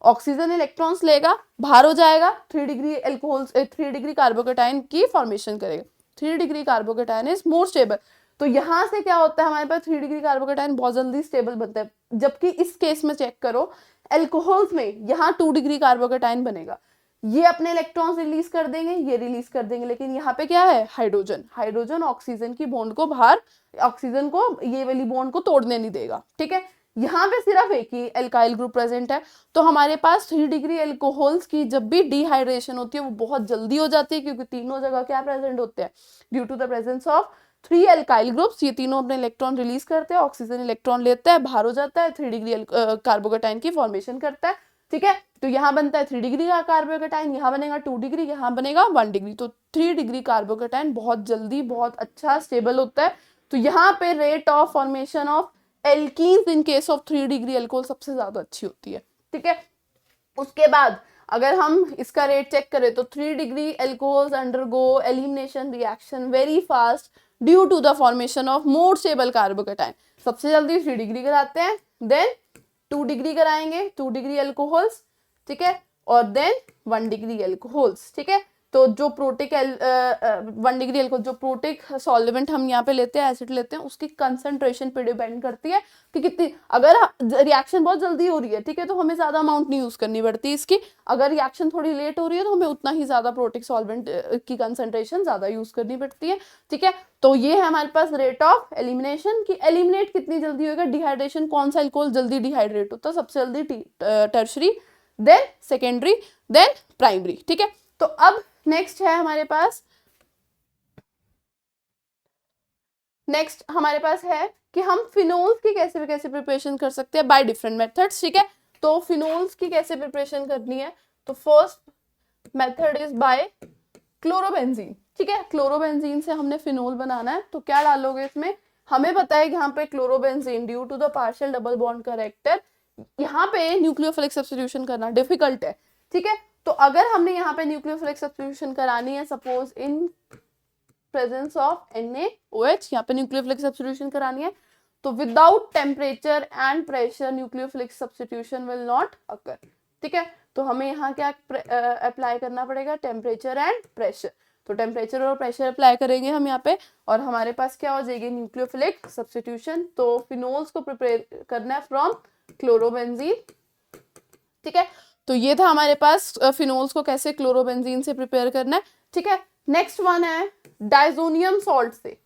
Oxygen electrons लेगा, बाहर हो जाएगा, 3 डिग्री एल्कोहल 3 डिग्री कार्बोकेटाइन की फॉर्मेशन करेगा। 3 degree carbocation is more stable. तो यहाँ से क्या होता है, हमारे पास 3 डिग्री कार्बोकेटाइन बहुत जल्दी स्टेबल बनता है। जबकि इस केस में चेक करो, एल्कोहल्स में यहाँ 2 डिग्री कार्बोकेटाइन बनेगा। ये अपने इलेक्ट्रॉन्स रिलीज कर देंगे, ये रिलीज कर देंगे, लेकिन यहाँ पे क्या है? हाइड्रोजन। हाइड्रोजन ऑक्सीजन की बॉन्ड को बाहर, ऑक्सीजन को ये वाली बॉन्ड को तोड़ने नहीं देगा, ठीक है। यहाँ पे सिर्फ एक ही एल्काइल ग्रुप प्रेजेंट है। तो हमारे पास 3 डिग्री एल्कोहल्स की जब भी डिहाइड्रेशन होती है वो बहुत जल्दी हो जाती है, क्योंकि तीनों जगह क्या प्रेजेंट होते हैं? Due to the presence of 3 alkyl groups, ये तीनों अपने इलेक्ट्रॉन रिलीज करते हैं, ऑक्सीजन इलेक्ट्रॉन लेता है, बाहर हो जाता है, 3 डिग्री कार्बोकेटाइन की फॉर्मेशन करता है, ठीक है। तो यहाँ बनता है 3 डिग्री का कार्बोकेटाइन, यहाँ बनेगा 2 डिग्री, यहाँ बनेगा 1 डिग्री। तो 3 डिग्री कार्बोकेटाइन बहुत जल्दी, बहुत अच्छा स्टेबल होता है। तो यहाँ पे rate of formation of alkenes in case of 3 degree alcohol सबसे ज्यादा अच्छी होती है, ठीक है। उसके बाद अगर हम इसका रेट चेक करें तो 3 degree alcohols undergo elimination reaction very fast due to the formation of more stable carbocation. सबसे जल्दी 3 डिग्री कराते हैं, देन 2 डिग्री कराएंगे, 2 डिग्री एल्कोहल्स, ठीक है, और देन 1 डिग्री एल्कोहल्स, ठीक है। तो जो प्रोटिक 1 डिग्री एल्कोहल, जो प्रोटिक सॉल्वेंट हम यहाँ पे लेते हैं, एसिड लेते हैं, उसकी कंसंट्रेशन पे डिपेंड करती है कि कितनी, अगर रिएक्शन बहुत जल्दी हो रही है, ठीक है, तो हमें ज्यादा अमाउंट नहीं यूज करनी पड़ती इसकी। अगर रिएक्शन थोड़ी लेट हो रही है तो हमें उतना ही ज्यादा प्रोटिक सॉल्वेंट की कंसंट्रेशन ज्यादा यूज करनी पड़ती है, ठीक है। तो ये है हमारे पास रेट ऑफ एलिमिनेशन की एलिमिनेट कितनी जल्दी होगा। डिहाइड्रेशन, कौन सा एल्कोहल जल्दी डिहाइड्रेट होता है? सबसे जल्दी tertiary, then secondary, then primary, ठीक है। तो अब नेक्स्ट है हमारे पास, नेक्स्ट हमारे पास है कि हम फिनोल्स की कैसे कैसे प्रिपरेशन कर सकते हैं बाय डिफरेंट मेथड्स, ठीक है। तो फिनोल्स की कैसे प्रिपरेशन करनी है? तो first method is by chlorobenzene, ठीक है। क्लोरोबेंजीन से हमने फिनोल बनाना है। तो क्या डालोगे इसमें? हमें पता है कि यहाँ पे chlorobenzene due to the partial double bond character, यहाँ पे न्यूक्लियोफिलिक सब्स्टिट्यूशन करना डिफिकल्ट है, ठीक है। तो अगर हमने यहाँ पे न्यूक्लियोफिलिक सब्स्टिट्यूशन करानी है, suppose in presence of NaOH, यहाँ पे न्यूक्लियोफिलिक सब्स्टिट्यूशन करानी है, तो without temperature and pressure nucleophilic substitution will not occur, ठीक है। तो हमें यहाँ क्या अप्लाई करना पड़ेगा? Temperature and pressure. तो टेम्परेचर और प्रेशर अप्लाई करेंगे हम यहाँ पे, और हमारे पास क्या हो जाएगी? Nucleophilic substitution. तो फिनोल्स को प्रिपेयर करना है फ्रॉम क्लोरोबेंजीन, ठीक है। तो ये था हमारे पास फिनोल्स को कैसे क्लोरोबेंजीन से प्रिपेयर करना है, ठीक है। नेक्स्ट वन है डाइजोनियम सॉल्ट से।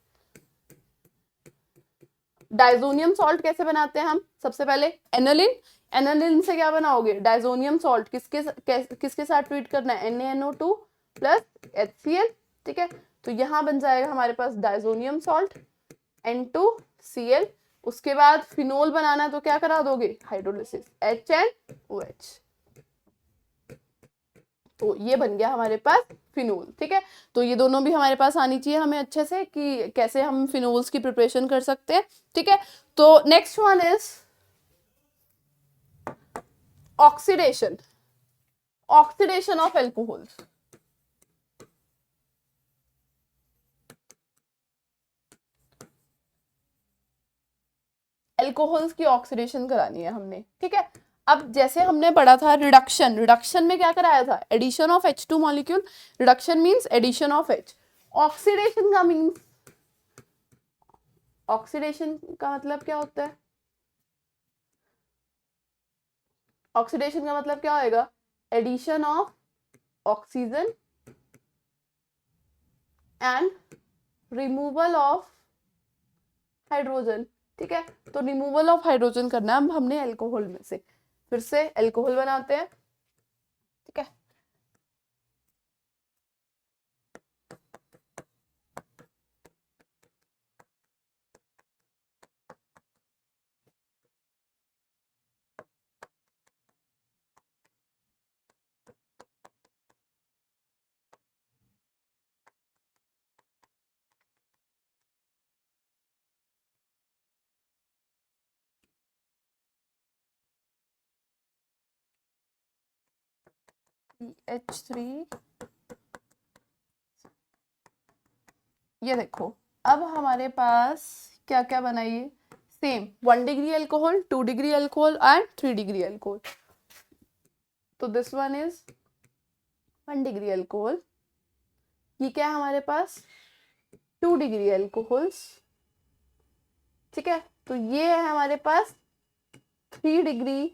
डाइजोनियम सॉल्ट कैसे बनाते हैं हम? सबसे पहले एनालिन, एनालिन से क्या बनाओगे? Diazonium salt. किसके साथ ट्रीट करना है? NaNO2 प्लस HCl, ठीक है। तो यहाँ बन जाएगा हमारे पास डाइजोनियम सॉल्ट N2Cl। उसके बाद फिनोल बनाना है तो क्या करा दोगे? Hydrolysis, HNOH। तो ये बन गया हमारे पास फिनोल, ठीक है। तो ये दोनों भी हमारे पास आनी चाहिए हमें अच्छे से, कि कैसे हम फिनोल्स की प्रिपरेशन कर सकते हैं, ठीक है। तो next one is oxidation, oxidation of alcohols. Alcohols की ऑक्सीडेशन करानी है हमने, ठीक है। अब जैसे हमने पढ़ा था रिडक्शन, रिडक्शन में क्या कराया था? Addition of H2 molecule. Reduction means addition of H। Oxidation का मींस, ऑक्सीडेशन का मतलब क्या होता है? ऑक्सीडेशन का मतलब क्या होएगा? Addition of oxygen and removal of hydrogen, ठीक है। तो रिमूवल ऑफ हाइड्रोजन करना है हमने एल्कोहल में से। फिर से एल्कोहल बनाते हैं, ठीक है। CH3, ये देखो अब हमारे पास क्या क्या बनाइए, same 1 degree alcohol, 2 degree alcohol and 3 degree alcohol. तो this one is 1 degree alcohol, ये क्या है हमारे पास 2 डिग्री अल्कोहल्स, ठीक है। तो ये है हमारे पास 3 डिग्री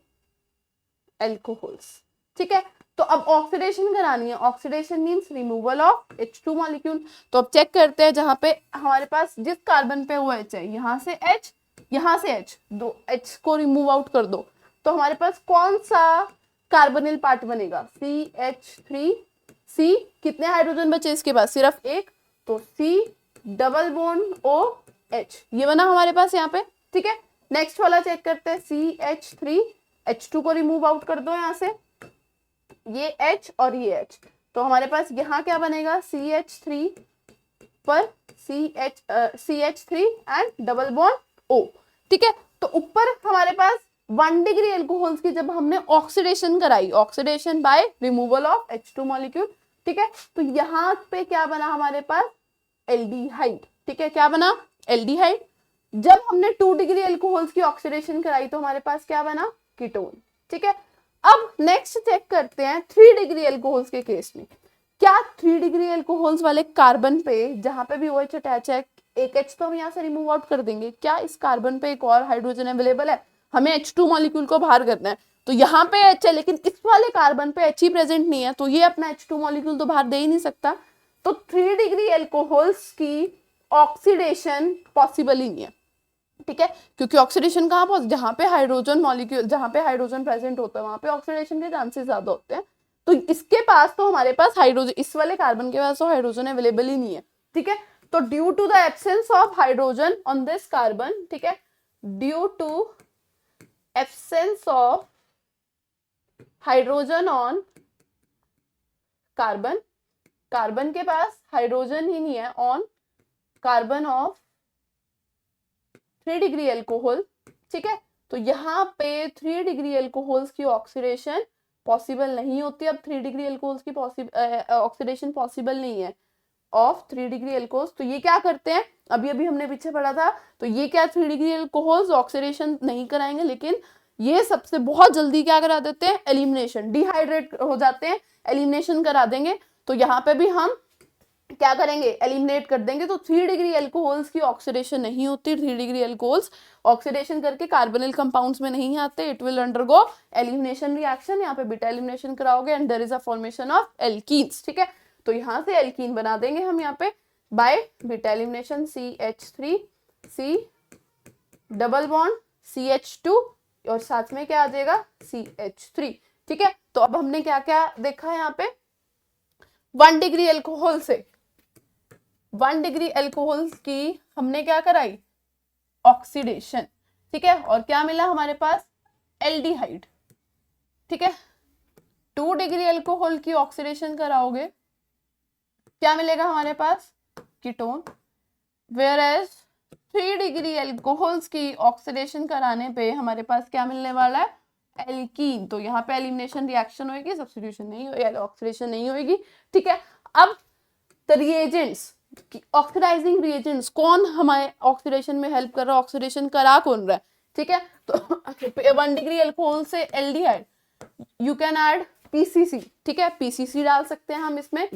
अल्कोहल्स, ठीक है। तो अब ऑक्सीडेशन करानी है, oxidation means removal of H2 molecule. तो अब चेक करते हैं जहां पे हमारे पास जिस कार्बन पे वो H है, यहाँ से H, यहाँ से H, दो H को रिमूव आउट कर दो, तो हमारे पास कौन सा कार्बोनिल पार्ट बनेगा, CH3, C, कितने हाइड्रोजन बचे इसके पास, सिर्फ एक, तो C डबल बॉन्ड OH, ये बना हमारे पास यहाँ पे, ठीक है। नेक्स्ट वाला चेक करते हैं, CH3, H2 को रिमूव आउट कर दो यहाँ से, ये H और ये H, तो हमारे पास यहाँ क्या बनेगा, CH3 पर CH3 एंड डबल बॉन्ड O, ठीक है। तो ऊपर हमारे पास 1 डिग्री अल्कोहल्स की जब हमने ऑक्सीडेशन कराई, oxidation by removal of H2 molecule, ठीक है, तो यहाँ पे क्या बना हमारे पास एल्डिहाइड, ठीक है, क्या बना एल्डिहाइड। जब हमने 2 डिग्री अल्कोहल्स की ऑक्सीडेशन कराई तो हमारे पास क्या बना कीटोन, ठीक है। अब नेक्स्ट चेक करते हैं 3 डिग्री अल्कोहल्स के केस में, क्या 3 डिग्री अल्कोहल्स वाले कार्बन पे जहां पे भी OH अटैच है, एक H तो हम यहाँ से रिमूव आउट कर देंगे, क्या इस कार्बन पे एक और हाइड्रोजन अवेलेबल है, हमें H2 मॉलिक्यूल को बाहर करना है, तो यहाँ पे H है लेकिन इस वाले कार्बन पे H ही प्रेजेंट नहीं है, तो ये अपना H2 मॉलिक्यूल तो बाहर दे ही नहीं सकता, तो 3 डिग्री अल्कोहल्स की ऑक्सीडेशन पॉसिबल ही नहीं है, ठीक है, क्योंकि ऑक्सीडेशन कहाँ पर, जहां पे हाइड्रोजन मॉलिक्यूल, जहां पे हाइड्रोजन प्रेजेंट होता है वहां पे ऑक्सीडेशन के चांसेस ज्यादा होते हैं, तो इसके पास तो हमारे पास हाइड्रोजन, इस वाले कार्बन के पास तो हाइड्रोजन अवेलेबल ही नहीं है, ठीक है। तो due to the absence of hydrogen on this carbon, ठीक है, due to absence of hydrogen on carbon, carbon के पास हाइड्रोजन ही नहीं है on carbon of 3 degree alcohol, ठीक है, तो यहाँ पे 3 डिग्री अल्कोहल्स की ऑक्सीडेशन पॉसिबल नहीं होती। अब 3 डिग्री अल्कोहल्स की ऑक्सीडेशन पॉसिबल नहीं है ऑफ 3 डिग्री अल्कोहल्स, तो ये क्या करते हैं, अभी अभी हमने पीछे पढ़ा था, तो ये क्या 3 डिग्री अल्कोहल्स ऑक्सीडेशन नहीं कराएंगे, लेकिन ये सबसे बहुत जल्दी क्या करा देते हैं, एलिमिनेशन, डिहाइड्रेट हो जाते हैं, एलिमिनेशन करा देंगे। तो यहाँ पे भी हम क्या करेंगे, एलिमिनेट कर देंगे। तो 3 डिग्री अल्कोहल्स की ऑक्सीडेशन नहीं होती, 3 डिग्री अल्कोहल्स ऑक्सीडेशन करके कार्बोनिल कंपाउंड्स में नहीं आते, it will undergo elimination reaction, यहाँ पे बीटा एलिमिनेशन कराओगे and there is a formation of alkenes, ठीक है। तो यहाँ से एल्कीन बना देंगे हम यहाँ पे by beta elimination, CH3, C डबल बॉन्ड CH2 और साथ में क्या आ जाएगा CH3, ठीक है। तो अब हमने क्या क्या देखा है यहाँ पे, 1 डिग्री अल्कोहल से 1 डिग्री अल्कोहल की हमने क्या कराई ऑक्सीडेशन, ठीक है, और क्या मिला हमारे पास एल्डिहाइड, ठीक है। 2 डिग्री अल्कोहल की ऑक्सीडेशन कराओगे क्या मिलेगा हमारे पास ketone, whereas 3 degree alcohols की ऑक्सीडेशन कराने पे हमारे पास क्या मिलने वाला है एल्कीन। तो यहाँ पे एलिमिनेशन रिएक्शन होगी, सब्स्टिट्यूशन नहीं होगी, ऑक्सीडेशन नहीं होगी, ठीक है। अब द रिएजेंट्स, ऑक्सीडाइजिंग रिएजेंट्स, कौन हमारे ऑक्सीडेशन में हेल्प कर रहा है, ऑक्सीडेशन करा कौन रहा है, ठीक है। तो 1 डिग्री अल्कोहल से aldehyde, you can add PCC, ठीक है, PCC डाल सकते हैं हम इसमें,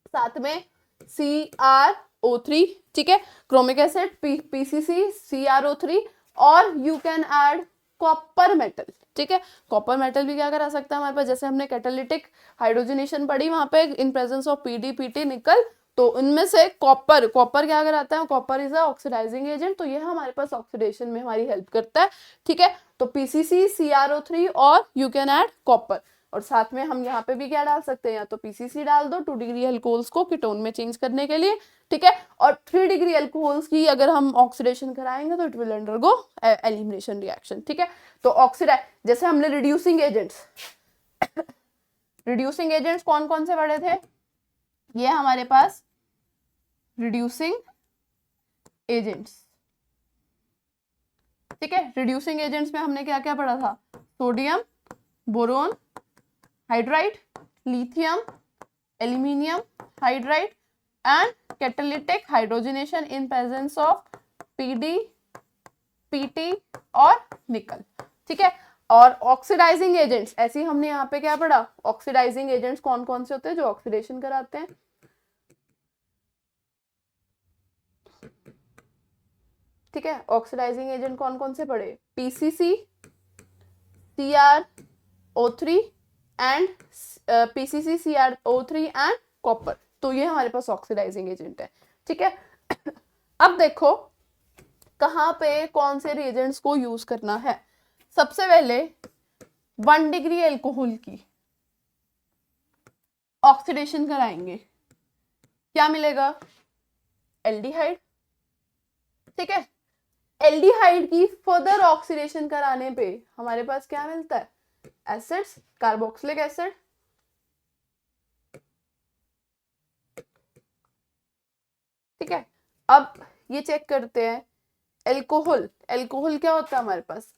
साथ में CrO3, ठीक है, क्रोमिक एसिड PCC CrO3, और you can add copper metal, ठीक है। कॉपर मेटल भी क्या करा सकता है हमारे पास, जैसे हमने कैटालिटिक हाइड्रोजनेशन पढ़ी वहां पे इन प्रेजेंस ऑफ PD निकल, तो उनमें से कॉपर क्या कराता है, copper is a oxidizing agent, तो ये हमारे पास ऑक्सीडेशन में हमारी हेल्प करता है, ठीक है। तो PCC CrO3 और यू कैन ऐड कॉपर, और साथ में हम यहाँ पे भी क्या डाल सकते हैं, या तो PCC डाल दो 2 डिग्री अल्कोहल्स को कीटोन में चेंज करने के लिए, ठीक है, और 3 डिग्री अल्कोहल्स की अगर हम ऑक्सीडेशन कराएंगे तो it will undergo elimination reaction, ठीक है। तो ऑक्सीडाइज, जैसे हमने रिड्यूसिंग एजेंट्स कौन कौन से पढ़े थे, ये हमारे पास रिड्यूसिंग एजेंट्स, ठीक है। रिड्यूसिंग एजेंट्स में हमने क्या क्या पढ़ा था, sodium boron hydride, lithium, aluminium hydride and catalytic hydrogenation in presence of PD, PT और निकल। ठीक है, और ऑक्सीडाइजिंग एजेंट्स, ऐसे ही हमने यहाँ पे क्या पढ़ा, ऑक्सीडाइजिंग एजेंट्स कौन कौन से होते हैं जो ऑक्सीडेशन कराते हैं। ठीक है, ऑक्सीडाइजिंग एजेंट कौन कौन से पढ़े, PCC, CrO3 and PCC, CrO3 and copper. तो ये हमारे पास ऑक्सीडाइजिंग एजेंट है। ठीक है, अब देखो कहाँ पे कौन से रिएजेंट्स को यूज करना है। सबसे पहले 1 डिग्री एल्कोहल की ऑक्सीडेशन कराएंगे, क्या मिलेगा, एल्डिहाइड। ठीक है, एल्डिहाइड की फर्दर ऑक्सीडेशन कराने पे हमारे पास क्या मिलता है, एसिड्स, कार्बोक्सिलिक एसिड। ठीक है, अब ये चेक करते हैं एल्कोहल, एल्कोहल क्या होता है हमारे पास,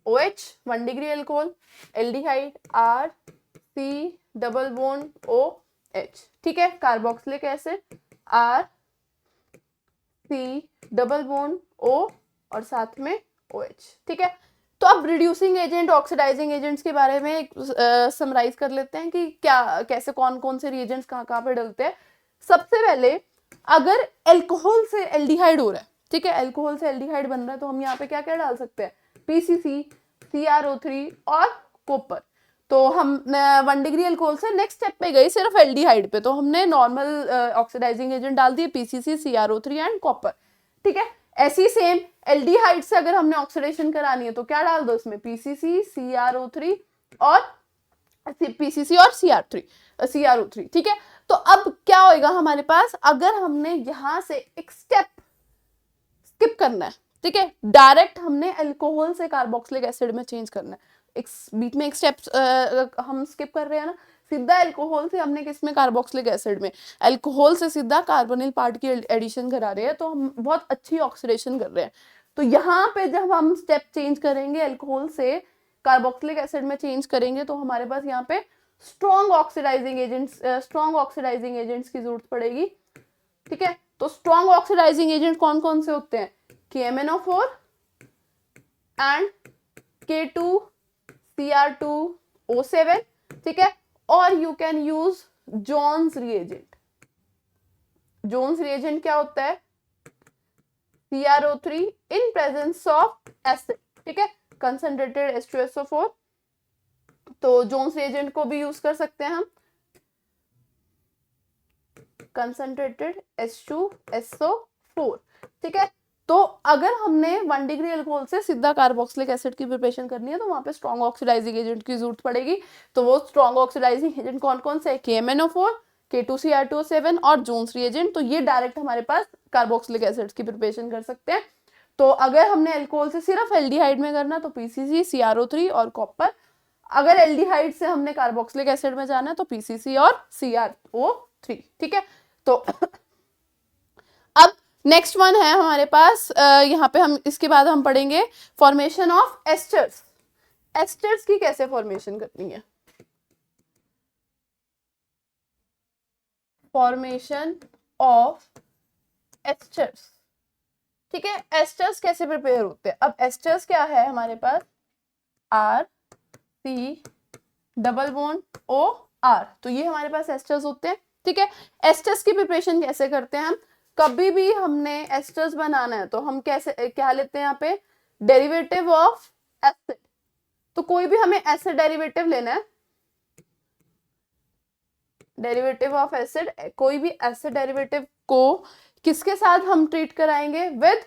ROH 1 degree alcohol, aldehyde RC double bond OH। ठीक है, कार्बोक्सिलिक एसिड RC डबल बॉन्ड O और साथ में OH। ठीक है, तो अब रिड्यूसिंग एजेंट, ऑक्सीडाइजिंग एजेंट्स के बारे में समराइज कर लेते हैं कि क्या कैसे कौन कौन से रिएजेंट्स कहाँ कहाँ पे डलते हैं। सबसे पहले अगर एल्कोहल से एल्डिहाइड हो रहा है, ठीक है, एल्कोहल से एल्डिहाइड बन रहा है, तो हम यहाँ पे क्या क्या डाल सकते हैं, PCC, CrO3 और कॉपर। तो हम 1 डिग्री एल्कोहल से नेक्स्ट स्टेप पे गए सिर्फ एल्डिहाइड पे, तो हमने नॉर्मल ऑक्सीडाइजिंग एजेंट डाल दिए PCC, CrO3 एंड कॉपर। ठीक है, ऐसी सेम एल्डिहाइड से अगर हमने ऑक्सीडेशन करानी है तो क्या डाल दो इसमें, PCC, CrO3 और PCC और CrO3। ठीक है, तो अब क्या होएगा हमारे पास, अगर हमने यहां से एक स्टेप स्किप करना है, ठीक है, डायरेक्ट हमने अल्कोहल से कार्बोक्सिलिक एसिड में चेंज करना है, एक बीच में एक स्टेप हम स्किप कर रहे हैं ना, सीधा अल्कोहल से हमने किसमें, कार्बोक्सिलिक एसिड में, अल्कोहल से सीधा कार्बोनिल पार्ट की एडिशन करा रहे हैं, तो हम बहुत अच्छी ऑक्सीडेशन कर रहे हैं। तो यहाँ पे जब हम स्टेप चेंज करेंगे अल्कोहल से कार्बोक्सिलिक एसिड में चेंज करेंगे, तो हमारे पास यहाँ पे स्ट्रॉन्ग ऑक्सीडाइजिंग एजेंट्स की जरूरत पड़ेगी। ठीक है, तो स्ट्रॉन्ग ऑक्सीडाइजिंग एजेंट कौन कौन से होते हैं, KMnO4 एंड K2Cr2O7। ठीक है, और you can use Jones reagent. Jones reagent क्या होता है, CrO3 in presence of acid. ठीक है, कंसंट्रेटेड H2SO4, तो जोन्स रिएजेंट को भी यूज कर सकते हैं हम, कंसंट्रेटेड H2SO4। ठीक है, तो अगर हमने 1 डिग्री अल्कोहल से सीधा कार्बोक्सिलिक एसिड की प्रिपरेशन करनी है तो वहां पे स्ट्रॉन्ग ऑक्सीडाइजिंग एजेंट की जरूरत पड़ेगी। तो वो स्ट्रॉन्ग ऑक्सीडाइजिंग एजेंट कौन कौन से, KMnO4, K2Cr2O7 और जोन्स रिएजेंट। तो ये डायरेक्ट हमारे पास कार्बोक्सिलिक एसिड की प्रिपरेशन कर सकते हैं। तो अगर हमने अल्कोहल से सिर्फ एल्डिहाइड में करना तो PCC, CrO3 और कॉपर। अगर एल्डिहाइड से हमने कार्बोक्सिलिक एसिड में जाना है तो PCC और CrO3। ठीक है, तो अब नेक्स्ट वन है हमारे पास, यहाँ पे हम इसके बाद हम पढ़ेंगे फॉर्मेशन ऑफ एस्टर्स। एस्टर्स की कैसे फॉर्मेशन करनी है, फॉर्मेशन ऑफ एस्टर्स। ठीक है, एस्टर्स कैसे प्रिपेयर होते हैं। अब एस्टर्स क्या है हमारे पास, RC डबल बॉन्ड OR, तो ये हमारे पास एस्टर्स होते हैं। ठीक है, एस्टर्स की प्रिपरेशन कैसे करते हैं हम, कभी भी हमने एस्टर्स बनाना है तो हम कैसे क्या लेते हैं यहाँ पे, डेरिवेटिव ऑफ एसिड। तो कोई भी हमें एसिड डेरिवेटिव लेना है, डेरिवेटिव ऑफ एसिड, कोई भी एसिड डेरिवेटिव को किसके साथ हम ट्रीट कराएंगे, विद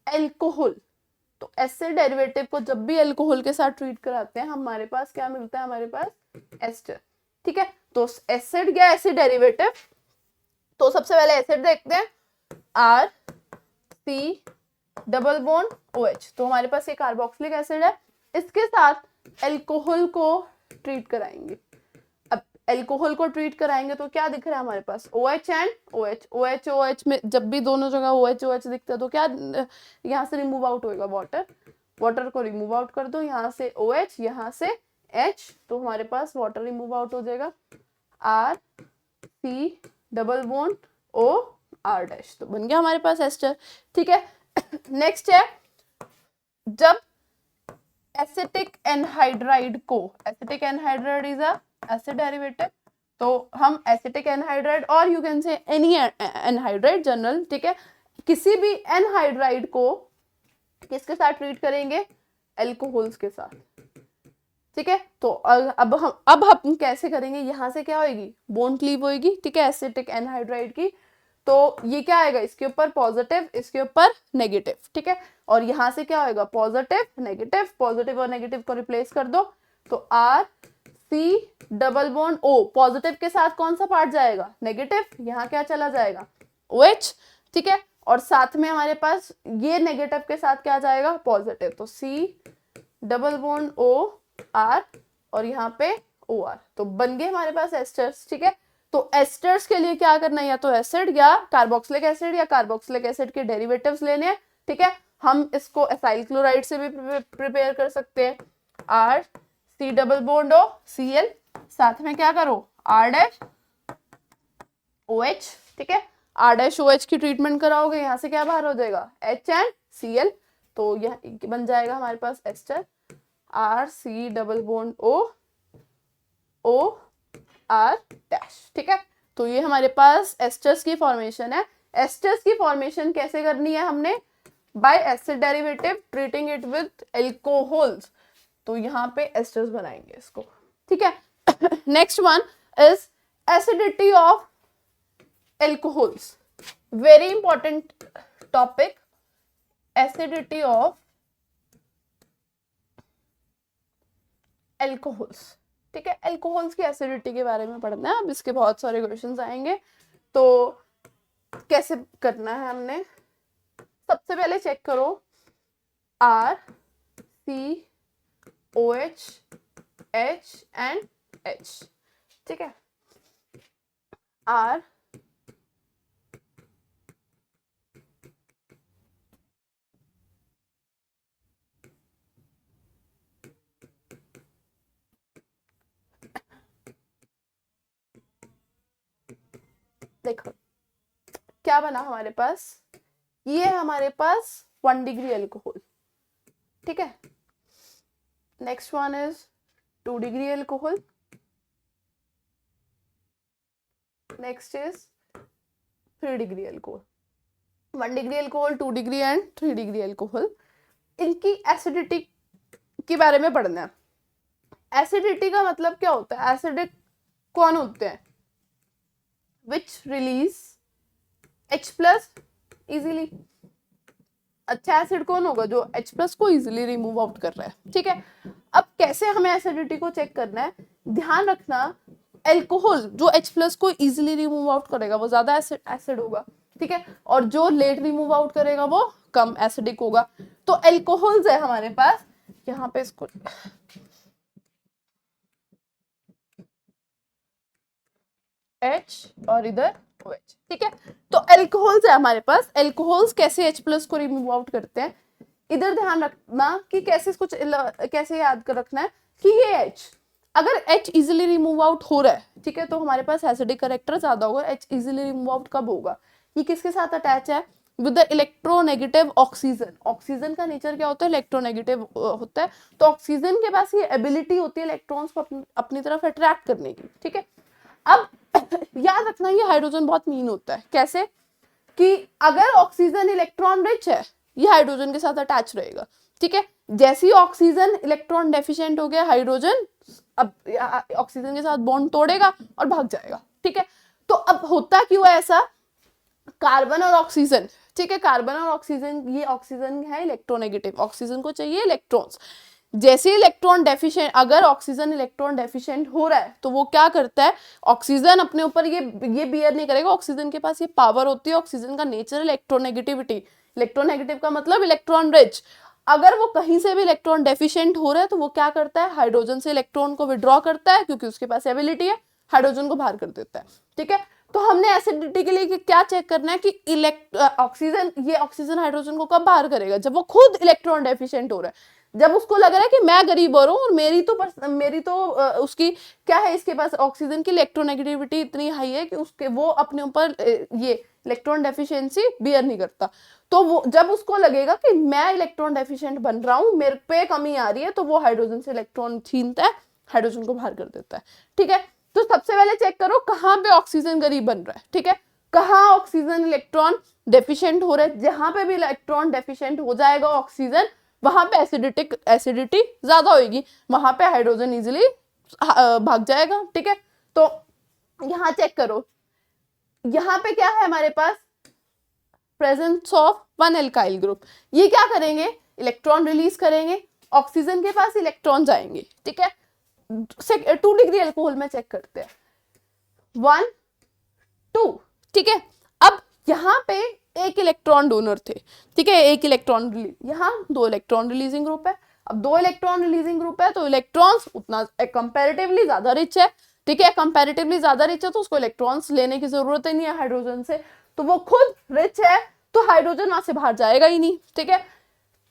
एल्कोहल। तो एसिड डेरिवेटिव को जब भी अल्कोहल के साथ ट्रीट कराते हैं हमारे पास क्या मिलता है, हमारे पास एस्टर। ठीक है, तो एसिड क्या, एसिड डेरिवेटिव। तो सबसे पहले एसिड देखते हैं, RC डबल बॉन्ड OH, तो हमारे पास ये कार्बोक्सिलिक एसिड है, इसके साथ अल्कोहल को ट्रीट कराएंगे। अब अल्कोहल को ट्रीट कराएंगे तो क्या दिख रहा है हमारे पास, OH एंड OH। OH में जब भी दोनों जगह OH दिखता है तो क्या यहाँ से रिमूव आउट होएगा, वाटर को रिमूव आउट कर दो, यहाँ से OH, यहाँ से H, तो हमारे पास वाटर रिमूव आउट हो जाएगा, R C डबल बॉन्ड O R डैश, तो बन गया हमारे पास एस्टर। ठीक है, नेक्स्ट है जब एसिटिक एनहाइड्राइड को, acetic anhydride is a acid derivative, तो हम एसिटिक एनहाइड्राइड और you can say any anhydride general, ठीक है, किसी भी एनहाइड्राइड को किसके साथ ट्रीट करेंगे, एल्कोहल्स के साथ। ठीक है, तो अब हम कैसे करेंगे, यहां से क्या होगी, बॉन्ड क्लीव होगी, ठीक है, एसिटिक एनहाइड्राइड की, तो ये क्या आएगा, इसके ऊपर पॉजिटिव, इसके ऊपर नेगेटिव, ठीक है, और यहां से क्या होगा, पॉजिटिव नेगेटिव, पॉजिटिव और नेगेटिव को रिप्लेस कर दो, तो R C double bond O, positive के साथ कौन सा पार्ट जाएगा, नेगेटिव, यहाँ क्या चला जाएगा, OH, ठीक है, और साथ में हमारे पास ये नेगेटिव के साथ क्या जाएगा, पॉजिटिव, तो C डबल बॉन्ड O R और यहाँ पे OR, तो बन गए हमारे पास एस्टर्स। ठीक है, तो एस्टर्स के लिए क्या करना है, या तो एसिड या कार्बोक्सिलिक एसिड या कार्बोक्सिलिक एसिड के डेरिवेटिव्स लेने हैं। ठीक है, हम इसको एसाइल क्लोराइड से भी प्रिपेयर कर सकते हैं, R C डबल बॉन्ड O Cl, साथ में क्या करो R डैश OH, ठीक है, R डैश OH की ट्रीटमेंट कराओगे, यहाँ से क्या बाहर हो जाएगा, H एंड Cl, तो यह बन जाएगा हमारे पास एस्टर R C डबल बॉन्ड O R डैश। ठीक है, तो ये हमारे पास एस्टर्स की फॉर्मेशन है। एस्टर्स की फॉर्मेशन कैसे करनी है हमने, by acid derivative treating it with alcohols, तो यहाँ पे एस्टर्स बनाएंगे इसको। ठीक है, next one is acidity of alcohols, very important topic, acidity of alcohols. ठीक है, एल्कोहल्स की एसिडिटी के बारे में पढ़ना है, अब इसके बहुत सारे क्वेश्चंस आएंगे, तो कैसे करना है हमने, सबसे पहले चेक करो R C OH H and H। ठीक है, R देखो क्या बना हमारे पास, ये हमारे पास 1 डिग्री एल्कोहल। ठीक है, next one is 2 degree alcohol, next is 3 degree alcohol. 1 degree alcohol, 2 degree and 3 degree alcohol, इनकी एसिडिटी के बारे में पढ़ना है। एसिडिटी का मतलब क्या होता है, एसिडिक कौन होते हैं, which release H plus easily, अच्छा एसिड कौन होगा, जो H plus को इजीली रिमूव आउट कर रहा है। ठीक है, अब कैसे हमें एसिडिटी को चेक करना है, ध्यान रखना एल्कोहल जो H plus को इजीली रिमूव आउट करेगा वो ज्यादा एसिड होगा। ठीक है, और जो लेट रिमूव आउट करेगा वो कम एसिडिक होगा। तो एल्कोहल्स है हमारे पास, यहाँ पे इसको H और इधर OH। ठीक है, तो एल्कोहल्स है हमारे पास, एल्कोहल्स कैसे H प्लस को रिमूव आउट करते हैं, इधर ध्यान रखना कि कैसे इसको कैसे याद कर रखना है कि ये H, अगर H इजीली रिमूव आउट हो रहा है, ठीक है, तो हमारे पास एसिडिक कैरेक्टर ज्यादा होगा। H इजीली रिमूव आउट कब होगा, ये किसके साथ अटैच है, with the electronegative oxygen. Oxygen का नेचर क्या होता है, इलेक्ट्रोनेगेटिव होता है, तो ऑक्सीजन के पास ये एबिलिटी होती है इलेक्ट्रॉन्स को अपनी तरफ अट्रैक्ट करने की। ठीक है, अब याद रखना ये हाइड्रोजन बहुत मीन होता है, कैसे कि अगर ऑक्सीजन इलेक्ट्रॉन रिच है, ये हाइड्रोजन के साथ अटैच रहेगा। ठीक है, जैसे ही ऑक्सीजन इलेक्ट्रॉन डेफिशिएंट हो गया, हाइड्रोजन अब ऑक्सीजन के साथ बॉन्ड तोड़ेगा और भाग जाएगा। ठीक है, तो अब होता क्यों है ऐसा, कार्बन और ऑक्सीजन, ठीक है, कार्बन और ऑक्सीजन, ये ऑक्सीजन है इलेक्ट्रोनेगेटिव, ऑक्सीजन को चाहिए इलेक्ट्रॉन्स, जैसे इलेक्ट्रॉन डेफिशिएंट, अगर ऑक्सीजन इलेक्ट्रॉन डेफिशिएंट हो रहा है तो वो क्या करता है, ऑक्सीजन अपने ऊपर ये बियर नहीं करेगा, ऑक्सीजन के पास ये पावर होती है, ऑक्सीजन का नेचर इलेक्ट्रोनेगेटिविटी, इलेक्ट्रोनेगेटिव का मतलब इलेक्ट्रॉन रिच, अगर वो कहीं से भी इलेक्ट्रॉन डेफिशिएंट हो रहा है तो वो क्या करता है, हाइड्रोजन से इलेक्ट्रॉन को विड्रॉ करता है, क्योंकि उसके पास एबिलिटी है, हाइड्रोजन को बाहर कर देता है। ठीक है, तो हमने एसिडिटी के लिए क्या चेक करना है कि ऑक्सीजन, ये ऑक्सीजन हाइड्रोजन को कब बाहर करेगा, जब वो खुद इलेक्ट्रॉन डेफिशिएंट हो रहा है, जब उसको लग रहा है कि मैं गरीब हो रहा हूँ और मेरी तो उसकी क्या है, इसके पास ऑक्सीजन की इलेक्ट्रोनेगेटिविटी इतनी हाई है कि उसके वो अपने ऊपर ये इलेक्ट्रॉन डेफिशिएंसी बियर नहीं करता। तो वो जब उसको लगेगा कि मैं इलेक्ट्रॉन डेफिशिएंट बन रहा हूँ, मेरे पे कमी आ रही है, तो वो हाइड्रोजन से इलेक्ट्रॉन छीनता है, हाइड्रोजन को बाहर कर देता है। ठीक है, तो सबसे पहले चेक करो कहाँ पे ऑक्सीजन गरीब बन रहा है। ठीक है, कहाँ ऑक्सीजन इलेक्ट्रॉन डेफिशिएंट हो रहा है, जहां पे भी इलेक्ट्रॉन डेफिशिएंट हो जाएगा ऑक्सीजन, वहां पे एसिडिटी ज्यादा होगी, वहां पे हाइड्रोजन इजिली भाग जाएगा। ठीक है, तो यहाँ चेक करो, यहाँ पे क्या है हमारे पास, presence of one alkyl group. ये क्या करेंगे, इलेक्ट्रॉन रिलीज करेंगे, ऑक्सीजन के पास इलेक्ट्रॉन जाएंगे। ठीक है, 2 डिग्री अल्कोहल में चेक करते हैं, 1 2। ठीक है, अब यहाँ पे एक इलेक्ट्रॉन डोनर थे। ठीक है, एक इलेक्ट्रॉन यहाँ 2 इलेक्ट्रॉन रिलीजिंग ग्रुप है। अब 2 इलेक्ट्रॉन रिलीजिंग ग्रुप है तो इलेक्ट्रॉन्स उतना कंपैरेटिवली ज्यादा रिच है। ठीक है, कंपैरेटिवली ज्यादा रिच है तो उसको इलेक्ट्रॉन्स लेने की जरूरत ही नहीं है हाइड्रोजन से, तो वो खुद रिच है, तो हाइड्रोजन वहां से बाहर जाएगा ही नहीं। ठीक है,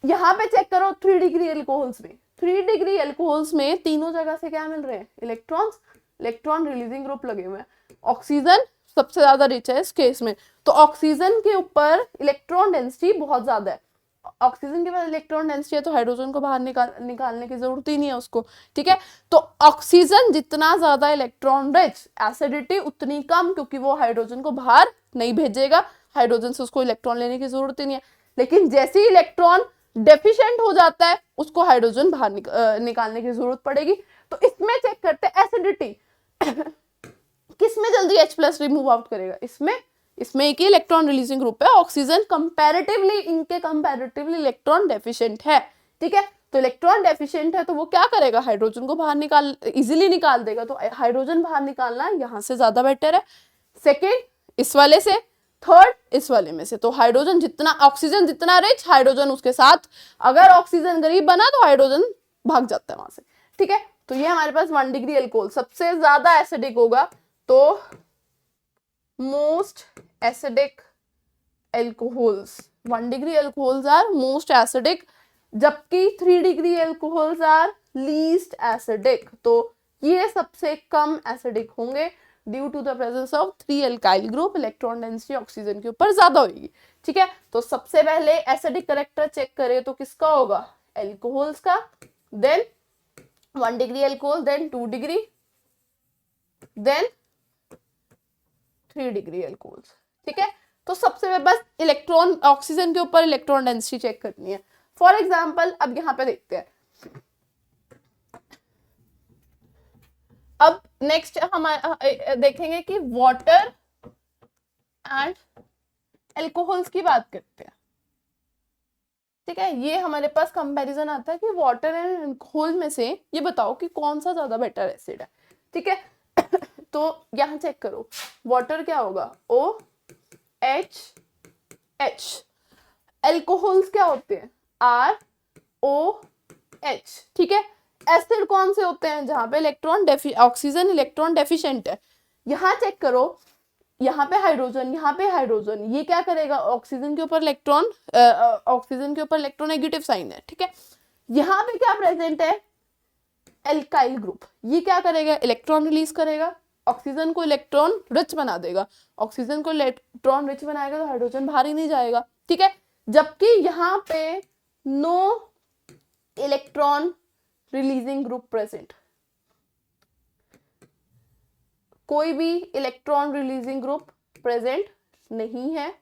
यहाँ पे चेक करो 3 डिग्री एल्कोहल्स में, 3 डिग्री एल्कोहल्स में तीनों जगह से क्या मिल रहे हैं, इलेक्ट्रॉन्स, इलेक्ट्रॉन रिलीजिंग ग्रुप लगे हुए हैं। ऑक्सीजन सबसे ज्यादा रिच है इस केस में, तो ऑक्सीजन के ऊपर इलेक्ट्रॉन डेंसिटी बहुत ज्यादा है। ऑक्सीजन के पास इलेक्ट्रॉन डेंसिटी है तो हाइड्रोजन को बाहर निकालने की जरूरत ही नहीं है उसको। ठीक है, तो ऑक्सीजन जितना ज्यादा इलेक्ट्रॉन रिच, एसिडिटी उतनी कम, क्योंकि वो हाइड्रोजन को बाहर नहीं भेजेगा, हाइड्रोजन से उसको इलेक्ट्रॉन लेने की जरूरत ही नहीं है। लेकिन जैसे ही इलेक्ट्रॉन डेफिशिएंट हो जाता है उसको हाइड्रोजन बाहर निकालने की जरूरत पड़ेगी। तो इसमें चेक करते हैं एसिडिटी किसमें जल्दी H+ रिमूव आउट करेगा, इसमें एक ही इलेक्ट्रॉन रिलीजिंग ग्रुप है, ऑक्सीजन इनके कंपैरेटिवली इलेक्ट्रॉन डेफिशिएंट है। ठीक है, तो इलेक्ट्रॉन डेफिशिएंट है तो वो क्या करेगा, हाइड्रोजन को बाहर इजीली निकाल देगा, तो हाइड्रोजन बाहर निकालना यहाँ से ज्यादा बेटर है। सेकेंड इस वाले से, थर्ड इस वाले में से। तो ऑक्सीजन जितना रिच, हाइड्रोजन उसके साथ, अगर ऑक्सीजन गरीब बना तो हाइड्रोजन भाग जाता है वहां से। ठीक है, तो ये हमारे पास 1 डिग्री अल्कोहल सबसे ज्यादा एसिडिक होगा, तो most acidic alcohols, 1 degree alcohols are most acidic, जबकि 3 degree alcohols are least acidic. तो ये सबसे कम एसिडिक होंगे due to the presence of 3 alkyl group, electron density oxygen के ऊपर ज्यादा होगी। ठीक है, तो सबसे पहले एसिडिक कैरेक्टर चेक करें तो किसका होगा, एल्कोहल्स का, then 1 degree alcohol, then 2 degree, then 3 degree alcohols. ठीक है, तो सबसे बस इलेक्ट्रॉन, ऑक्सीजन के ऊपर इलेक्ट्रॉन डेंसिटी चेक करनी है। फॉर एग्जांपल अब यहाँ पे देखते हैं, अब नेक्स्ट हम देखेंगे कि वाटर एंड एल्कोहल्स की बात करते हैं। ठीक है, ये हमारे पास कंपैरिजन आता है कि वाटर एंड एल्कोहल में से ये बताओ कि कौन सा ज्यादा बेटर एसिड है। ठीक है, तो यहां चेक करो, वाटर क्या होगा, OH, एल्कोहल्स क्या होते हैं, ROH। ठीक है, एसिड कौन से होते हैं, जहां पे ऑक्सीजन इलेक्ट्रॉन डेफिशिएंट है। यहां चेक करो, यहाँ पे हाइड्रोजन, ये क्या करेगा, ऑक्सीजन के ऊपर इलेक्ट्रोनेगेटिव साइन है। ठीक है, यहाँ पे क्या प्रेजेंट है, एल्काइल ग्रुप, ये क्या करेगा, इलेक्ट्रॉन रिलीज करेगा, ऑक्सीजन को इलेक्ट्रॉन रिच बना देगा, ऑक्सीजन को इलेक्ट्रॉन रिच बनाएगा तो हाइड्रोजन बाहर ही नहीं जाएगा। ठीक है, जबकि यहाँ पे no electron releasing group present, कोई भी इलेक्ट्रॉन रिलीजिंग ग्रुप प्रेजेंट नहीं है।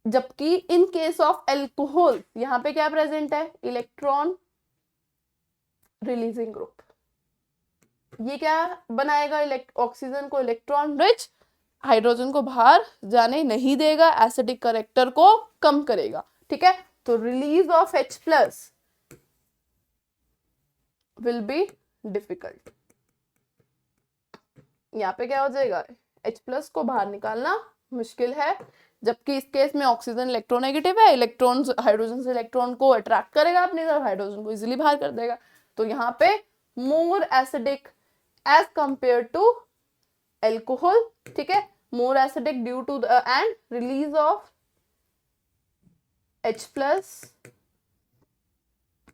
जबकि इन केस ऑफ एल्कोहल यहाँ पे क्या प्रेजेंट है, इलेक्ट्रॉन रिलीजिंग ग्रुप, ये क्या बनाएगा, ऑक्सीजन को इलेक्ट्रॉन रिच, हाइड्रोजन को बाहर जाने नहीं देगा, एसिडिक कैरेक्टर को कम करेगा। ठीक है, तो release of H+ will be difficult, यहाँ पे क्या हो जाएगा, H+ को बाहर निकालना मुश्किल है। जबकि इस केस में ऑक्सीजन इलेक्ट्रोनेगेटिव है, इलेक्ट्रॉन हाइड्रोजन से इलेक्ट्रॉन को अट्रैक्ट करेगा अपनी तरफ, हाइड्रोजन को इजीली बाहर कर देगा। तो यहाँ पे more acidic as compare to alcohol. ठीक है, more acidic due to the and release of H plus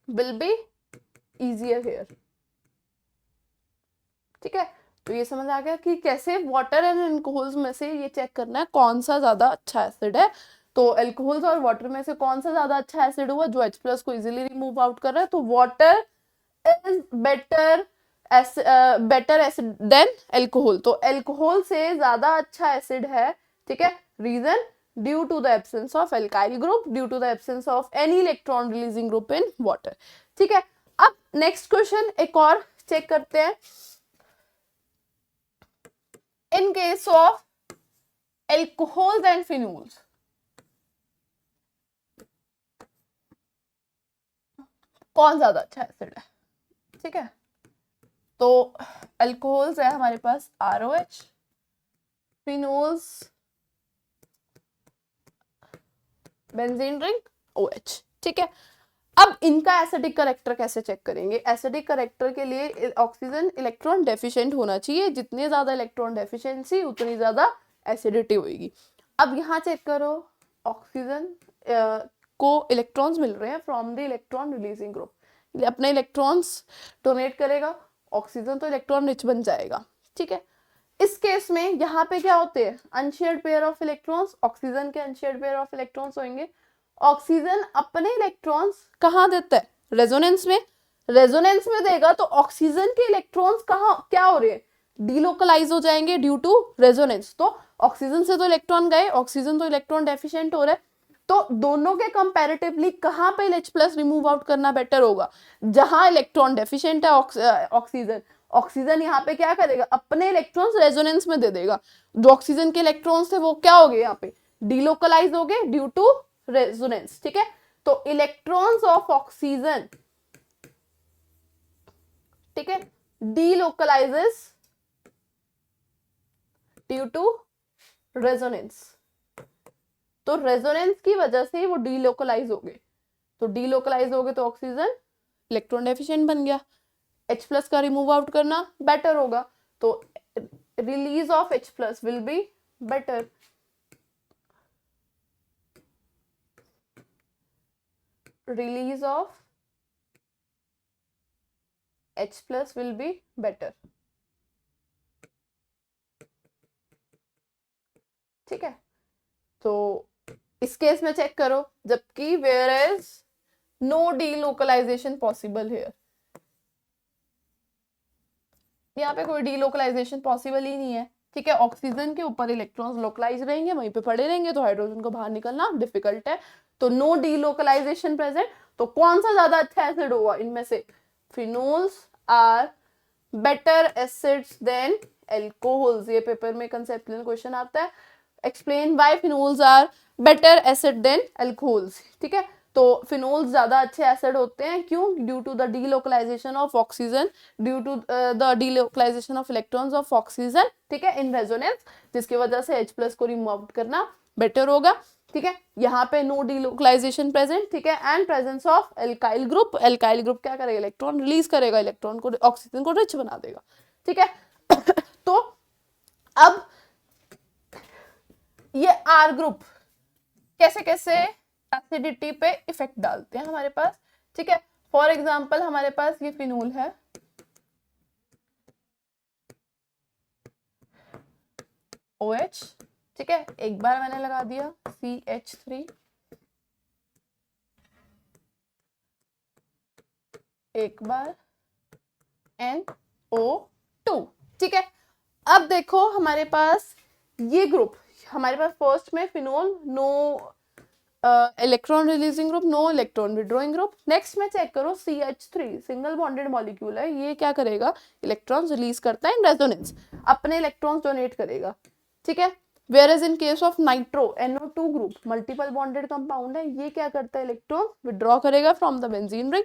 will be easier here. ठीक है, तो ये समझ आ गया कि कैसे वाटर एंड अल्कोहल्स में से ये चेक करना है कौन सा ज्यादा अच्छा एसिड है। तो अल्कोहल्स और वाटर में से कौन सा ज्यादा अच्छा एसिड हुआ जो H प्लस को इजीली रिमूव आउट कर रहा है, तो water is better acid than alcohol. तो अल्कोहल से ज्यादा अच्छा एसिड है, ठीक है, reason due to the absence of alkyl group, due to the absence of any electron releasing group in water. ठीक है, अब नेक्स्ट क्वेश्चन एक और चेक करते हैं। इन case of alcohols and phenols, कौन ज्यादा अच्छा एसिड है? ठीक है, तो अल्कोहल्स है हमारे पास ROH, phenols benzene ring OH। ठीक है, अब इनका एसिडिक करेक्टर कैसे चेक करेंगे? एसिडिक करेक्टर के लिए ऑक्सीजन इलेक्ट्रॉन डेफिशिएंट होना चाहिए, जितने ज्यादा इलेक्ट्रॉन डेफिशिएंसी उतनी ज्यादा एसिडिटी होगी। अब यहाँ चेक करो, ऑक्सीजन को इलेक्ट्रॉन्स मिल रहे हैं from the electron releasing group, अपने इलेक्ट्रॉन्स डोनेट करेगा, ऑक्सीजन तो इलेक्ट्रॉन रिच बन जाएगा। ठीक है, इस केस में यहाँ पे क्या होते हैं? Unshared pair of electrons, oxygen के अनशेयर्ड पेयर ऑफ इलेक्ट्रॉन्स होंगे। ऑक्सीजन अपने इलेक्ट्रॉन्स कहाँ देता है? रेजोनेंस में। रेजोनेंस में देगा तो ऑक्सीजन के इलेक्ट्रॉन्स कहाँ क्या हो रहे हैं? डीलोकलाइज हो जाएंगे ड्यू टू रेजोनेंस। तो ऑक्सीजन से तो इलेक्ट्रॉन गए, ऑक्सीजन तो इलेक्ट्रॉन डेफिशिएंट हो रहा है, तो दोनों के कंपैरेटिवली कहाँ पे H प्लस रिमूव आउट करना बेटर होगा? जहां इलेक्ट्रॉन डेफिशिएंट है ऑक्सीजन, ऑक्सीजन यहाँ पे क्या करेगा? अपने इलेक्ट्रॉन्स रेजोनेंस में दे देगा। जो ऑक्सीजन के इलेक्ट्रॉन्स थे वो क्या हो गए? यहाँ पे डीलोकलाइज हो गए ड्यू टू रेजोनेंस। ठीक है, तो इलेक्ट्रॉन्स ऑफ ऑक्सीजन, ठीक है, डीलोकलाइजेस ड्यू टू रेजोनेंस। तो रेजोनेंस की वजह से वो डीलोकलाइज हो गए, तो डीलोकलाइज हो गए तो ऑक्सीजन इलेक्ट्रॉन डेफिशिएंट बन गया, H प्लस का रिमूव आउट करना बेटर होगा, तो release of H plus will be better. Release of H plus will be better. ठीक है, तो इस केस में चेक करो, जबकि where is no delocalization possible here, यहाँ पे कोई डीलोकलाइजेशन पॉसिबल ही नहीं है। ठीक है, ऑक्सीजन के ऊपर इलेक्ट्रॉन्स लोकलाइज रहेंगे, वहीं पे पड़े रहेंगे, तो हाइड्रोजन को बाहर निकलना डिफिकल्ट है, तो नो डीलोकलाइजेशन प्रेजेंट। तो कौन सा ज्यादा अच्छा एसिड होगा इनमें से? Phenols are better acids than alcohols. ये पेपर में कंसेप्चुअल क्वेश्चन आता है, explain why phenols are better acid than alcohols. ठीक है, तो फिनोल्स ज्यादा अच्छे एसिड होते हैं, क्यों? Due to the delocalization of oxygen, due to the delocalization of electrons of oxygen, ठीक है, इन रेजोनेंस, जिसकी वजह से H प्लस को रिमूव आउट करना बेटर होगा। ठीक है, यहाँ पे नो डीलोकलाइजेशन प्रेजेंट, ठीक है, and presence of alkyl group. Alkyl group क्या करेगा? इलेक्ट्रॉन रिलीज करेगा, इलेक्ट्रॉन को, ऑक्सीजन को रिच बना देगा। ठीक है, तो अब ये R ग्रुप कैसे कैसे एसिडिटी पे इफेक्ट डालते हैं हमारे पास। ठीक है, फॉर एग्जांपल हमारे पास ये फिनोल है, OH, ठीक है, एक बार मैंने लगा दिया CH3, एक बार NO2। ठीक है, अब देखो हमारे पास ये ग्रुप, हमारे पास फर्स्ट में phenol, no electron releasing group, no electron withdrawing group. Next में चेक करो CH3, सिंगल बॉन्डेड मॉलिक्यूल है, ये क्या करेगा? इलेक्ट्रॉन्स रिलीज करता है इन रेजोनेंस, अपने इलेक्ट्रॉन्स डोनेट करेगा। ठीक है, where is in case of nitro, NO2 group, multiple bonded compound है, ये क्या करता है? इलेक्ट्रॉन विड्रॉ करेगा फ्रॉम द बेंजीन रिंग।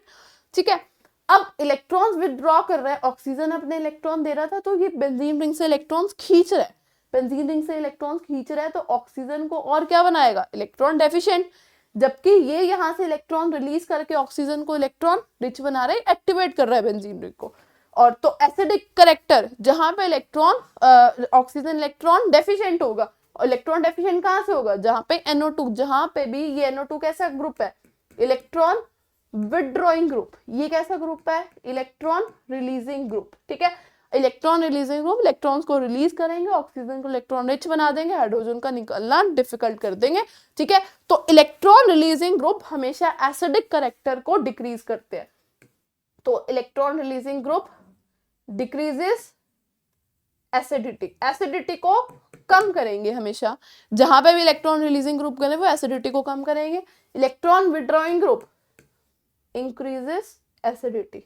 ठीक है, अब इलेक्ट्रॉन्स विड्रॉ कर रहा है, ऑक्सीजन अपने इलेक्ट्रॉन दे रहा था, तो ये बेंजीन रिंग से इलेक्ट्रॉन्स खींच रहा है, बेंजीन रिंग से इलेक्ट्रॉन्स खींच रहा है, तो ऑक्सीजन को और क्या बनाएगा? Electron deficient. जबकि ये यहाँ से इलेक्ट्रॉन रिलीज करके ऑक्सीजन को इलेक्ट्रॉन रिच बना रहा है, एक्टिवेट कर रहा है बेंजीन रिंग को, और तो एसिडिक करेक्टर जहां पे इलेक्ट्रॉन ऑक्सीजन इलेक्ट्रॉन डेफिशिएंट होगा, और इलेक्ट्रॉन डेफिशिएंट कहां से होगा, जहां पे NO2, जहां पे भी ये NO2 कैसा ग्रुप है, इलेक्ट्रॉन विदड्रॉइंग ग्रुप। ये कैसा ग्रुप है, इलेक्ट्रॉन रिलीजिंग ग्रुप। ठीक है, इलेक्ट्रॉन रिलीजिंग ग्रुप इलेक्ट्रॉन्स को रिलीज करेंगे, ऑक्सीजन को इलेक्ट्रॉन रिच बना देंगे, हाइड्रोजन का निकलना डिफिकल्ट कर देंगे। ठीक है, तो इलेक्ट्रॉन रिलीजिंग ग्रुप हमेशा एसिडिक करेक्टर को डिक्रीज करते हैं। तो electron releasing group decreases acidity, acidity को कम करेंगे हमेशा, जहां पे भी इलेक्ट्रॉन रिलीजिंग ग्रुप करें वो एसिडिटी को कम करेंगे। Electron withdrawing group increases acidity,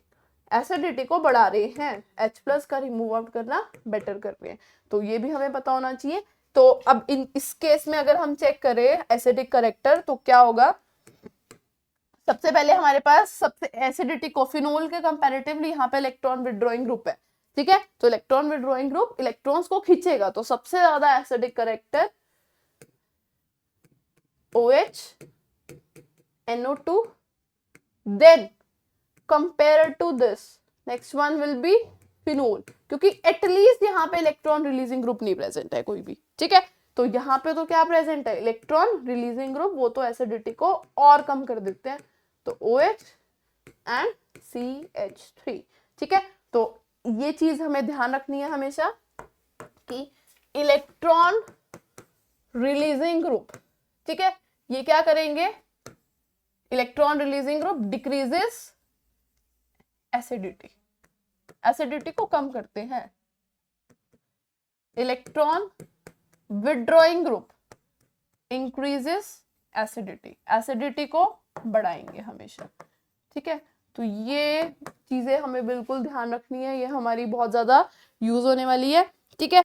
acidity को बढ़ा रहे हैं, H+ का रिमूव आउट करना बेटर कर रहे हैं। तो ये भी हमें पता होना चाहिए। तो अब इस केस में अगर हम चेक करें एसिडिक करेक्टर तो क्या होगा, सबसे पहले हमारे पास सबसे एसिडिटी को फिनोल के कंपैरेटिवली यहाँ पे इलेक्ट्रॉन विड्रॉइंग ग्रुप है। ठीक है, तो इलेक्ट्रॉन विड्रॉइंग ग्रुप इलेक्ट्रॉन्स को खींचेगा, तो सबसे ज्यादा acidic character OH NO2, then compared to this next one will be phenol, क्योंकि एटलीस्ट यहाँ पे इलेक्ट्रॉन रिलीजिंग ग्रुप नहीं प्रेजेंट है कोई भी। ठीक है, तो यहाँ पे तो क्या प्रेजेंट है, इलेक्ट्रॉन रिलीजिंग ग्रुप, वो तो एसिडिटी को और कम कर देते हैं, तो OH and CH3। ठीक है, तो ये चीज हमें ध्यान रखनी है हमेशा कि इलेक्ट्रॉन रिलीजिंग ग्रुप, ठीक है, ये क्या करेंगे, electron releasing group decreases acidity, acidity को कम करते हैं। Electron withdrawing group increases acidity, acidity को बढ़ाएंगे हमेशा। ठीक है, तो ये चीजें हमें बिल्कुल ध्यान रखनी है, ये हमारी बहुत ज्यादा यूज होने वाली है। ठीक है,